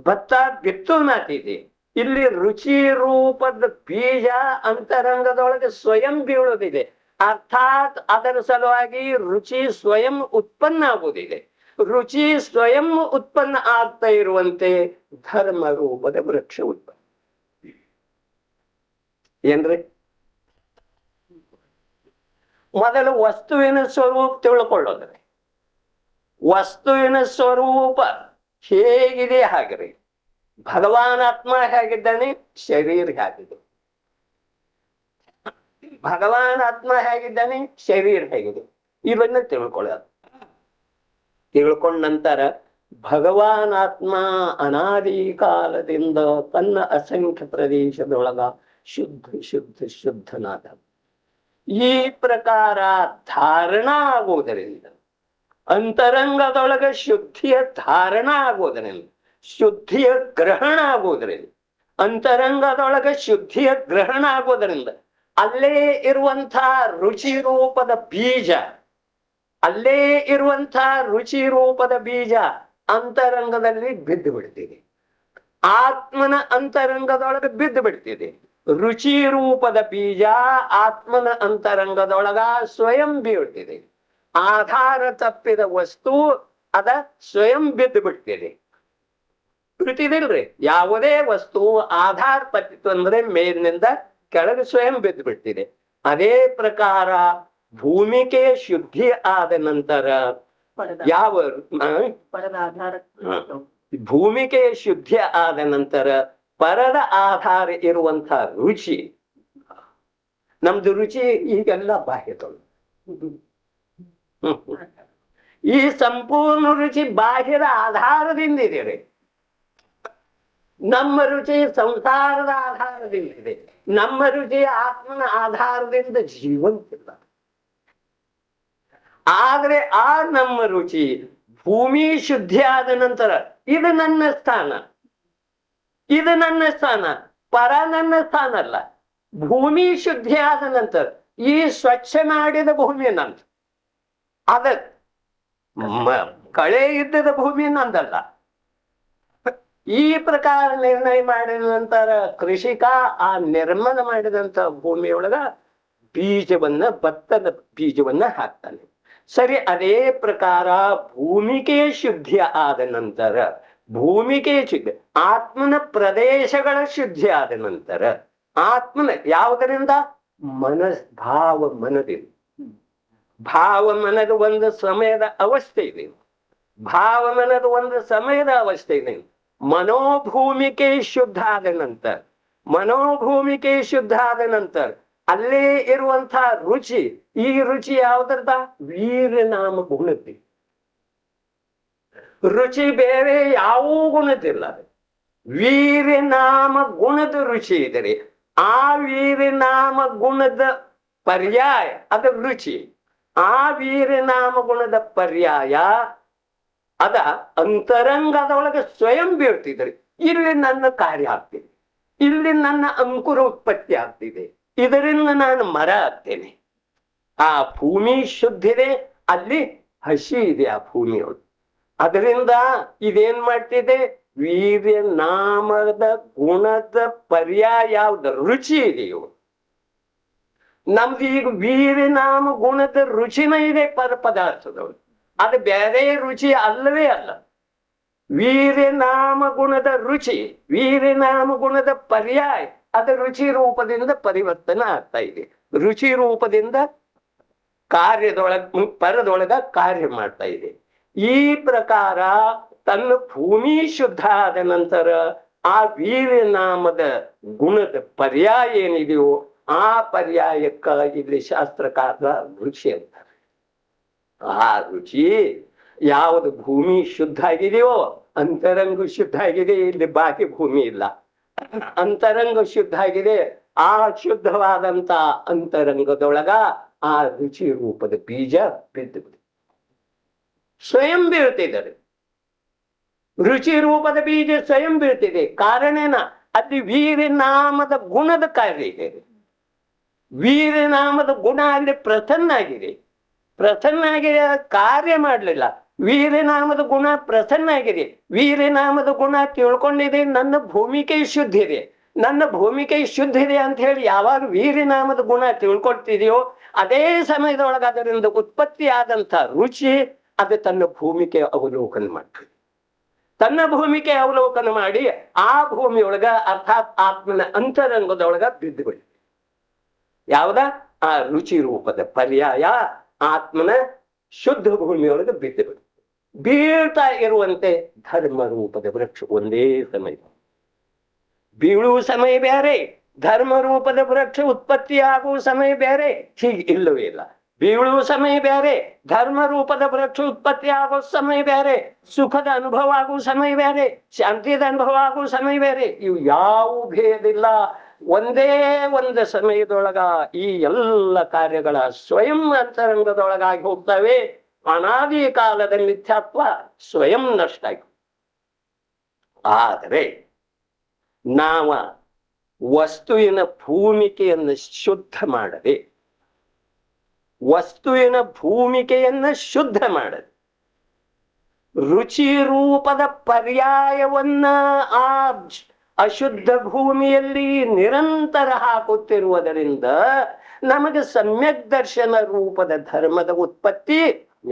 ಭತ್ತ ಬಿತ್ತು ಮಾತಿದೆ. ಇಲ್ಲಿ ರುಚಿ ರೂಪದ ಬೀಜ ಅಂತರಂಗದೊಳಗೆ ಸ್ವಯಂ ಬೀಳೋದಿದೆ. ಅರ್ಥಾತ್ ಅದರ ಸಲುವಾಗಿ ರುಚಿ ಸ್ವಯಂ ಉತ್ಪನ್ನ ಆಗುವುದಿದೆ. ರುಚಿ ಸ್ವಯಂ ಉತ್ಪನ್ನ ಆಗ್ತಾ ಇರುವಂತೆ ಧರ್ಮ ರೂಪದ ವೃಕ್ಷ ಉತ್ಪನ್ನ. ಏನ್ರಿ? ಮೊದಲು ವಸ್ತುವಿನ ಸ್ವರೂಪ ತಿಳ್ಕೊಳ್ಳೋದ್ರಿ. ವಸ್ತುವಿನ ಸ್ವರೂಪ ಹೇಗಿದೆ ಹಾಗ್ರಿ. ಭಗವಾನಾತ್ಮ ಹೇಗಿದ್ದಾನೆ, ಶರೀರ ಹೇಗಿದೆ. ಭಗವಾನ್ ಆತ್ಮ ಹೇಗಿದ್ದಾನೆ, ಶರೀರ ಹೇಗಿದೆ, ಇವನ್ನ ತಿಳ್ಕೊಳ್ಳೋದು. ತಿಳ್ಕೊಂಡ ನಂತರ ಭಗವಾನ್ ಆತ್ಮ ಅನಾದಿ ಕಾಲದಿಂದ ತನ್ನ ಅಸಂಖ್ಯ ಪ್ರದೇಶದೊಳಗ ಶುದ್ಧ ಶುದ್ಧ ಶುದ್ಧನಾದ. ಈ ಪ್ರಕಾರ ಧಾರಣ ಆಗುವುದರಿಂದ, ಅಂತರಂಗದೊಳಗ ಶುದ್ಧಿಯ ಧಾರಣ ಆಗುವುದರಿಂದ, ಶುದ್ಧಿಯ ಗ್ರಹಣ ಆಗುವುದರಿಂದ, ಅಂತರಂಗದೊಳಗ ಶುದ್ಧಿಯ ಗ್ರಹಣ ಆಗುವುದರಿಂದ ಅಲ್ಲೇ ಇರುವಂಥ ರುಚಿ ರೂಪದ ಬೀಜ, ಅಲ್ಲೇ ಇರುವಂಥ ರುಚಿ ರೂಪದ ಬೀಜ ಅಂತರಂಗದಲ್ಲಿ ಬಿದ್ದು ಬಿಡ್ತಿದೆ. ಆತ್ಮನ ಅಂತರಂಗದೊಳಗೆ ಬಿದ್ದು ಬಿಡ್ತಿದೆ. ರುಚಿ ರೂಪದ ಬೀಜ ಆತ್ಮನ ಅಂತರಂಗದೊಳಗ ಸ್ವಯಂ ಬೀಳ್ತಿದೆ. ಆಧಾರ ತಪ್ಪಿದ ವಸ್ತು ಅದ ಸ್ವಯಂ ಬಿದ್ದು ಬಿಡ್ತಿದೆ. ಬಿಡ್ತಿದಿಲ್ರಿ? ಯಾವುದೇ ವಸ್ತು ಆಧಾರ ತಪ್ಪಿತು ಅಂದ್ರೆ ಮೇಲಿನಿಂದ ಕೆಳಗೆ ಸ್ವಯಂ ಬಿದ್ದು ಬಿಡ್ತಿದೆ. ಅದೇ ಪ್ರಕಾರ ಭೂಮಿಕೆ ಶುದ್ಧಿ ಆದ ನಂತರ ಯಾವ ಪರದ ಆಧಾರ ಭೂಮಿಕೆ ಶುದ್ಧಿ ಆದ ನಂತರ ಪರದ ಆಧಾರ ಇರುವಂತ ರುಚಿ, ನಮ್ದು ರುಚಿ ಈಗೆಲ್ಲ ಬಾಹ್ಯದೊಳಗೆ. ಈ ಸಂಪೂರ್ಣ ರುಚಿ ಬಾಹ್ಯದ ಆಧಾರದಿಂದ ಇದೆ. ನಮ್ಮ ರುಚಿ ಸಂಸಾರದ ಆಧಾರದಿಂದ ಇದೆ. ನಮ್ಮ ರುಚಿ ಆತ್ಮನ ಆಧಾರದಿಂದ ಜೀವಂತಿಲ್ಲ. ಆದ್ರೆ ಆ ನಮ್ಮ ರುಚಿ ಭೂಮಿ ಶುದ್ಧಿ ಆದ ನಂತರ ಇದು ನನ್ನ ಸ್ಥಾನ, ಇದು ನನ್ನ ಸ್ಥಾನ, ಪರ ನನ್ನ ಸ್ಥಾನ ಅಲ್ಲ. ಭೂಮಿ ಶುದ್ಧಿ ಆದ ನಂತರ ಈ ಸ್ವಚ್ಛ ಮಾಡಿದ ಭೂಮಿ ನಂದು, ಅದ ಕಳೆ ಇದ್ದದ ಭೂಮಿ ನಂದಲ್ಲ. ಈ ಪ್ರಕಾರ ನಿರ್ಣಯ ಮಾಡಿದ ನಂತರ ಕೃಷಿಕ ಆ ನಿರ್ಮಾಣ ಮಾಡಿದಂತ ಭೂಮಿಯೊಳಗ ಬೀಜವನ್ನ, ಭತ್ತದ ಬೀಜವನ್ನ ಹಾಕ್ತಾನೆ. ಸರಿ, ಅದೇ ಪ್ರಕಾರ ಭೂಮಿಕೆ ಶುದ್ಧಿ ಆದ ನಂತರ, ಭೂಮಿಕೆ ಶುದ್ಧಿ ಆತ್ಮನ ಪ್ರದೇಶಗಳ ಶುದ್ಧಿ ಆದ ನಂತರ, ಆತ್ಮನ ಯಾವುದರಿಂದ? ಭಾವ ಮನದಿಂದ. ಭಾವ ಮನದ ಒಂದು ಸಮಯದ ಅವಸ್ಥೆ ಇದೆ. ಭಾವ ಮನದ ಒಂದು ಸಮಯದ ಅವಸ್ಥೆ ಇದೆ. ಮನೋಭೂಮಿಕೆ ಶುದ್ಧ ಆದ ನಂತರ, ಮನೋಭೂಮಿಕೆ ಶುದ್ಧ ಆದ ನಂತರ ಅಲ್ಲೇ ಇರುವಂತ ರುಚಿ, ಈ ರುಚಿ ಯಾವುದರದ? ವೀರನಾಮ ಗುಣದ್ದಿ. ರುಚಿ ಬೇರೆ ಯಾವ ಗುಣದಿಲ್ಲ. ವೀರನಾಮ ಗುಣದ ರುಚಿ ಇದರೆ ಆ ವೀರನಾಮ ಗುಣದ ಪರ್ಯಾಯ ಅದ ರುಚಿ. ಆ ವೀರನಾಮ ಗುಣದ ಪರ್ಯಾಯ ಅದ ಅಂತರಂಗದೊಳಗೆ ಸ್ವಯಂ ಬೀಳ್ತಿದ್ರೆ, ಇಲ್ಲಿ ನನ್ನ ಕಾರ್ಯ ಆಗ್ತಿದೆ, ಇಲ್ಲಿ ನನ್ನ ಅಂಕುರ ಉತ್ಪತ್ತಿ ಆಗ್ತಿದೆ, ಇದರಿಂದ ನಾನು ಮರ ಆಗ್ತೇನೆ. ಆ ಭೂಮಿ ಶುದ್ಧಿದೆ, ಅಲ್ಲಿ ಹಸಿ ಇದೆ ಆ ಭೂಮಿಯೊಳಗೆ. ಅದರಿಂದ ಇದೇನ್ ಮಾಡ್ತಿದೆ? ವೀರ್ಯ ನಾಮದ ಗುಣದ ಪರ್ಯಾಯ ಯಾವ್ದು? ರುಚಿ ಇದೆಯೋ. ನಮ್ದು ಈಗ ವೀರ್ಯನಾಮ ಗುಣದ ರುಚಿನ ಇದೆ ಪದಾರ್ಥದೊಳಗೆ, ಅದು ಬೇರೆ ರುಚಿ ಅಲ್ಲವೇ ಅಲ್ಲ. ವೀರ್ಯನಾಮ ಗುಣದ ರುಚಿ, ವೀರ್ಯನಾಮ ಗುಣದ ಪರ್ಯಾಯ ಅದು ರುಚಿ ರೂಪದಿಂದ ಪರಿವರ್ತನೆ ಆಗ್ತಾ ಇದೆ. ರುಚಿ ರೂಪದಿಂದ ಪರದೊಳಗ ಕಾರ್ಯ ಮಾಡ್ತಾ ಇದೆ. ಈ ಪ್ರಕಾರ ತನ್ನ ಭೂಮಿ ಶುದ್ಧ ಆದ ನಂತರ ಆ ವೀರ್ಯನಾಮದ ಗುಣದ ಪರ್ಯಾಯ ಏನಿದೆಯೋ ಆ ಪರ್ಯಾಯಕ್ಕ ಇಲ್ಲಿ ಶಾಸ್ತ್ರಕಾರ ರುಚಿ ಅಂತಾರೆ. ಆ ರುಚಿ ಯಾವುದು ಭೂಮಿ ಶುದ್ಧ ಆಗಿದೆಯೋ, ಅಂತರಂಗ ಶುದ್ಧ ಆಗಿದೆ, ಇಲ್ಲಿ ಬಾಕಿ ಭೂಮಿ ಇಲ್ಲ. ಅಂತರಂಗ ಶುದ್ಧ ಆಗಿದೆ, ಆ ಶುದ್ಧವಾದಂತ ಅಂತರಂಗದೊಳಗ ಆ ರುಚಿ ರೂಪದ ಬೀಜ ಬಿದ್ದು ಸ್ವಯಂ ಬೀಳ್ತಿದ್ದಾರೆ. ರುಚಿ ರೂಪದ ಬೀಜ ಸ್ವಯಂ ಬೀಳ್ತಿದೆ. ಕಾರಣೇನ? ಅಲ್ಲಿ ವೀರ್ಯನಾಮದ ಗುಣದ ಕಾರ್ಯ ಇದೆ. ವೀರ್ಯನಾಮದ ಗುಣ ಅಲ್ಲಿ ಪ್ರಸನ್ನ ಆಗಿದೆ. ಪ್ರಸನ್ನ ಆಗಿದೆ, ಕಾರ್ಯ ಮಾಡಲಿಲ್ಲ. ವೀರ್ಯನಾಮದ ಗುಣ ಪ್ರಸನ್ನ ಆಗಿದೆ. ವೀರ್ಯನಾಮದ ಗುಣ ತಿಳ್ಕೊಂಡಿದೆ, ನನ್ನ ಭೂಮಿಕೆ ಶುದ್ಧ ಇದೆ, ನನ್ನ ಭೂಮಿಕೆ ಶುದ್ಧ ಇದೆ ಅಂತ ಹೇಳಿ ಯಾವಾಗ ವೀರ್ಯನಾಮದ ಗುಣ ತಿಳ್ಕೊಳ್ತಿದೆಯೋ ಅದೇ ಸಮಯದೊಳಗೆ ಅದರಿಂದ ಉತ್ಪತ್ತಿ ಆದಂತ ರುಚಿ ಅದು ತನ್ನ ಭೂಮಿಕೆ ಅವಲೋಕನ ಮಾಡ್ತದೆ. ತನ್ನ ಭೂಮಿಕೆ ಅವಲೋಕನ ಮಾಡಿ ಆ ಭೂಮಿಯೊಳಗ ಅರ್ಥಾತ್ ಆತ್ಮನ ಅಂತರಂಗದೊಳಗ ಬಿದ್ದು ಬಿಡ್ತದೆ. ಯಾವ್ದ? ಆ ರುಚಿ ರೂಪದ ಪರ್ಯಾಯ ಆತ್ಮನ ಶುದ್ಧ ಭೂಮಿಯೊಳಗೆ ಬಿದ್ದು ಬಿಡ್ತದೆ. ಬೀಳ್ತಾ ಇರುವಂತೆ ಧರ್ಮ ರೂಪದ ವೃಕ್ಷ ಒಂದೇ ಸಮಯ, ಬೀಳುವ ಸಮಯ ಬೇರೆ, ಧರ್ಮ ರೂಪದ ವೃಕ್ಷ ಉತ್ಪತ್ತಿ ಆಗುವ ಸಮಯ ಬೇರೆ, ಹೀಗೆ ಇಲ್ಲವೇ ಇಲ್ಲ. ಬೀಳುವ ಸಮಯ ಬೇರೆ, ಧರ್ಮ ರೂಪದ ವೃಕ್ಷ ಉತ್ಪತ್ತಿ ಆಗೋ ಸಮಯ ಬೇರೆ, ಸುಖದ ಅನುಭವ ಆಗುವ ಸಮಯ ಬೇರೆ, ಶಾಂತಿದ ಅನುಭವ ಆಗುವ ಸಮಯ ಬೇರೆ. ಇವು ಯಾವ ಭೇದಿಲ್ಲ. ಒಂದೇ ಒಂದು ಸಮಯದೊಳಗ ಈ ಎಲ್ಲ ಕಾರ್ಯಗಳ ಸ್ವಯಂ ಅಂತರಂಗದೊಳಗಾಗಿ ಹೋಗ್ತವೆ. ಅನಾದಿ ಕಾಲದ ಮಿಥ್ಯಾತ್ವ ಸ್ವಯಂ ನಷ್ಟ ಆಯ್ತು. ಆದರೆ ನಾವ ವಸ್ತುವಿನ ಭೂಮಿಕೆಯನ್ನು ಶುದ್ಧ ಮಾಡದೆ, ವಸ್ತುವಿನ ಭೂಮಿಕೆಯನ್ನು ಶುದ್ಧ ಮಾಡದೆ, ರುಚಿ ರೂಪದ ಪರ್ಯಾಯವನ್ನ ಆ ಅಶುದ್ಧ ಭೂಮಿಯಲ್ಲಿ ನಿರಂತರ ಹಾಕುತ್ತಿರುವುದರಿಂದ ನಮಗೆ ಸಮ್ಯಕ್ ದರ್ಶನ ರೂಪದ ಧರ್ಮದ ಉತ್ಪತ್ತಿ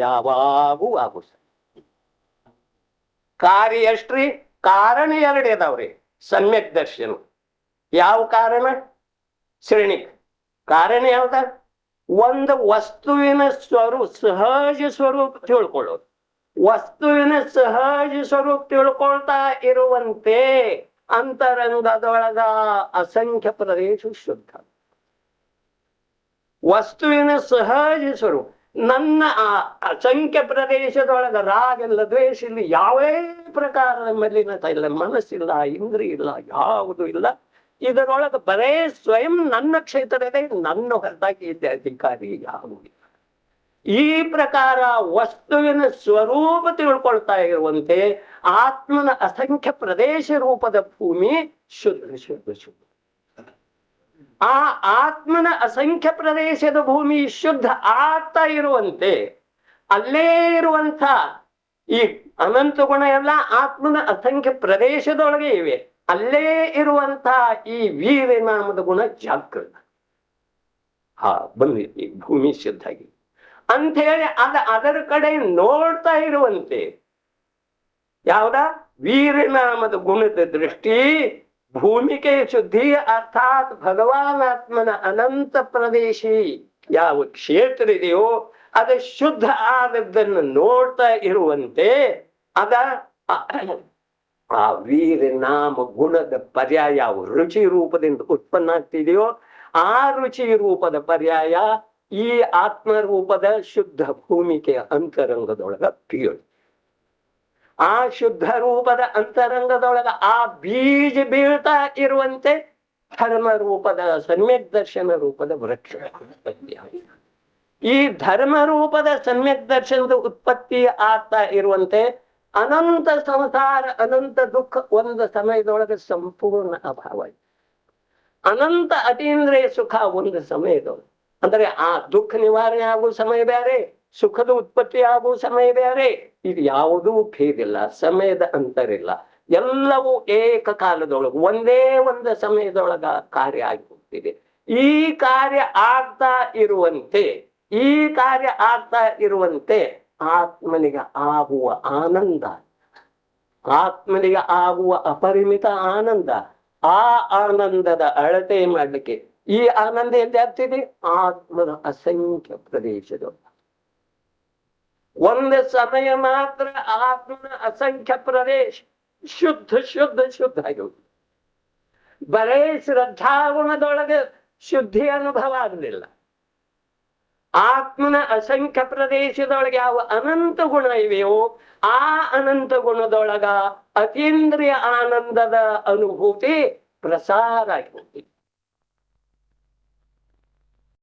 ಯಾವಾಗೂ ಆಗುತ್ತದೆ. ಕಾರ್ಯ ಎಷ್ಟ್ರಿ? ಕಾರಣ ಎರಡು ಇದಾವ್ರಿ ಸಮ್ಯಕ್ ದರ್ಶನ. ಯಾವ ಕಾರಣ? ಶ್ರೇಣಿಕ್ ಕಾರಣ ಯಾವ್ದ? ಒಂದು ವಸ್ತುವಿನ ಸಹಜ ಸ್ವರೂಪ ತಿಳ್ಕೊಳ್ಳೋದು. ವಸ್ತುವಿನ ಸಹಜ ಸ್ವರೂಪ ತಿಳ್ಕೊಳ್ತಾ ಇರುವಂತೆ ಅಂತರಂಗದೊಳಗ ಅಸಂಖ್ಯ ಪ್ರದೇಶ ಶುದ್ಧ. ವಸ್ತುವಿನ ಸಹಜ ಸ್ವರೂಪ ನನ್ನ ಆ ಅಸಂಖ್ಯ ಪ್ರದೇಶದೊಳಗ ರಾಗ ಇಲ್ಲ, ದ್ವೇಷ ಇಲ್ಲ, ಯಾವೇ ಪ್ರಕಾರದ ಮಲಿನತೆ ಇಲ್ಲ, ಮನಸ್ಸಿಲ್ಲ, ಇಂದ್ರಿಯ ಇಲ್ಲ, ಯಾವುದು ಇಲ್ಲ. ಇದರೊಳಗೆ ಬರೇ ಸ್ವಯಂ ನನ್ನ ಕ್ಷೇತ್ರದೇ, ನನ್ನ ಹೊರತಾಗಿ ಇದ್ದ ಅಧಿಕಾರಿ ಯಾವುದಿಲ್ಲ. ಈ ಪ್ರಕಾರ ವಸ್ತುವಿನ ಸ್ವರೂಪ ತಿಳ್ಕೊಳ್ತಾ ಇರುವಂತೆ ಆತ್ಮನ ಅಸಂಖ್ಯ ಪ್ರದೇಶ ರೂಪದ ಭೂಮಿ ಶುದ್ಧ ಶುದ್ಧ ಶುದ್ಧ. ಆ ಆತ್ಮನ ಅಸಂಖ್ಯ ಪ್ರದೇಶದ ಭೂಮಿ ಶುದ್ಧ ಆಗ್ತಾ ಇರುವಂತೆ ಅಲ್ಲೇ ಇರುವಂತ ಈ ಅನಂತ ಗುಣ ಎಲ್ಲ ಆತ್ಮನ ಅಸಂಖ್ಯ ಪ್ರದೇಶದೊಳಗೆ ಇವೆ. ಅಲ್ಲೇ ಇರುವಂತ ಈ ವೀರ ನಾಮದ ಗುಣ ಜಾಗೃತ. ಬಂದಿದೆ ಭೂಮಿ ಶುದ್ಧ ಆಗಿ ಅಂತ ಹೇಳಿ ಅದರ ಕಡೆ ನೋಡ್ತಾ ಇರುವಂತೆ ಯಾವ್ದ ವೀರನಾಮದ ಗುಣದ ದೃಷ್ಟಿ ಭೂಮಿಕೆ ಶುದ್ಧಿ ಅರ್ಥಾತ್ ಭಗವಾನಾತ್ಮನ ಅನಂತ ಪ್ರದೇಶಿ ಯಾವ ಕ್ಷೇತ್ರ ಇದೆಯೋ ಅದು ಶುದ್ಧ ಆದದ್ದನ್ನು ನೋಡ್ತಾ ಇರುವಂತೆ ಅದ ಆ ವೀರನಾಮ ಗುಣದ ಪರ್ಯಾಯ ಯಾವ ರುಚಿ ರೂಪದಿಂದ ಉತ್ಪನ್ನ ಆಗ್ತಿದೆಯೋ ಆ ರುಚಿ ರೂಪದ ಪರ್ಯಾಯ ಈ ಆತ್ಮರೂಪದ ಶುದ್ಧ ಭೂಮಿಕೆಯ ಅಂತರಂಗದೊಳಗ ಬೀಳು. ಆ ಶುದ್ಧ ರೂಪದ ಅಂತರಂಗದೊಳಗ ಆ ಬೀಜ ಬೀಳ್ತಾ ಇರುವಂತೆ ಧರ್ಮ ರೂಪದ ಸಮ್ಯಕ್ ದರ್ಶನ ರೂಪದ ವೃಕ್ಷ ಉತ್ಪತ್ತಿ. ಈ ಧರ್ಮ ರೂಪದ ಸಮ್ಯಕ್ ದರ್ಶನದ ಉತ್ಪತ್ತಿ ಆಗ್ತಾ ಇರುವಂತೆ ಅನಂತ ಸಂಸಾರ ಅನಂತ ದುಃಖ ಒಂದು ಸಮಯದೊಳಗೆ ಸಂಪೂರ್ಣ ಅಭಾವ. ಅನಂತ ಅತೀಂದ್ರಿಯ ಸುಖ ಒಂದು ಸಮಯದೊಳಗೆ, ಅಂದ್ರೆ ಆ ದುಃಖ ನಿವಾರಣೆ ಆಗುವ ಸಮಯ ಬೇರೆ, ಸುಖದ ಉತ್ಪತ್ತಿ ಆಗುವ ಸಮಯ ಬೇರೆ. ಇದು ಯಾವುದೂ ಭೇದಿಲ್ಲ, ಸಮಯದ ಅಂತರಿಲ್ಲ. ಎಲ್ಲವೂ ಏಕಕಾಲದೊಳಗೆ ಒಂದೇ ಒಂದು ಸಮಯದೊಳಗ ಕಾರ್ಯ ಆಗಿ ಹೋಗ್ತಿದೆ. ಈ ಕಾರ್ಯ ಆಗ್ತಾ ಇರುವಂತೆ ಆತ್ಮನಿಗೆ ಆಗುವ ಆನಂದ, ಆತ್ಮನಿಗೆ ಆಗುವ ಅಪರಿಮಿತ ಆನಂದ, ಆ ಆನಂದದ ಅಳತೆ ಮಾಡ್ಲಿಕ್ಕೆ ಈ ಆನಂದ ಎಲ್ಲಿ ಆಗ್ತಿದೆ? ಆತ್ಮದ ಅಸಂಖ್ಯ ಪ್ರದೇಶದೊಳಗೆ ಒಂದು ಸಮಯ ಮಾತ್ರ ಆತ್ಮನ ಅಸಂಖ್ಯ ಪ್ರದೇಶ ಶುದ್ಧ ಶುದ್ಧ ಶುದ್ಧ ಆಗಿ ಬರೇ ಶ್ರದ್ಧಾಗುಣದೊಳಗೆ ಶುದ್ಧಿ ಅನುಭವ ಆಗಲಿಲ್ಲ. ಆತ್ಮನ ಅಸಂಖ್ಯ ಪ್ರದೇಶದೊಳಗೆ ಯಾವ ಅನಂತ ಗುಣ ಇವೆಯೋ ಆ ಅನಂತ ಗುಣದೊಳಗ ಅತೀಂದ್ರಿಯ ಆನಂದದ ಅನುಭೂತಿ ಪ್ರಸಾರ ಆಗಿ ಹೋಗ್ತಿದೆ.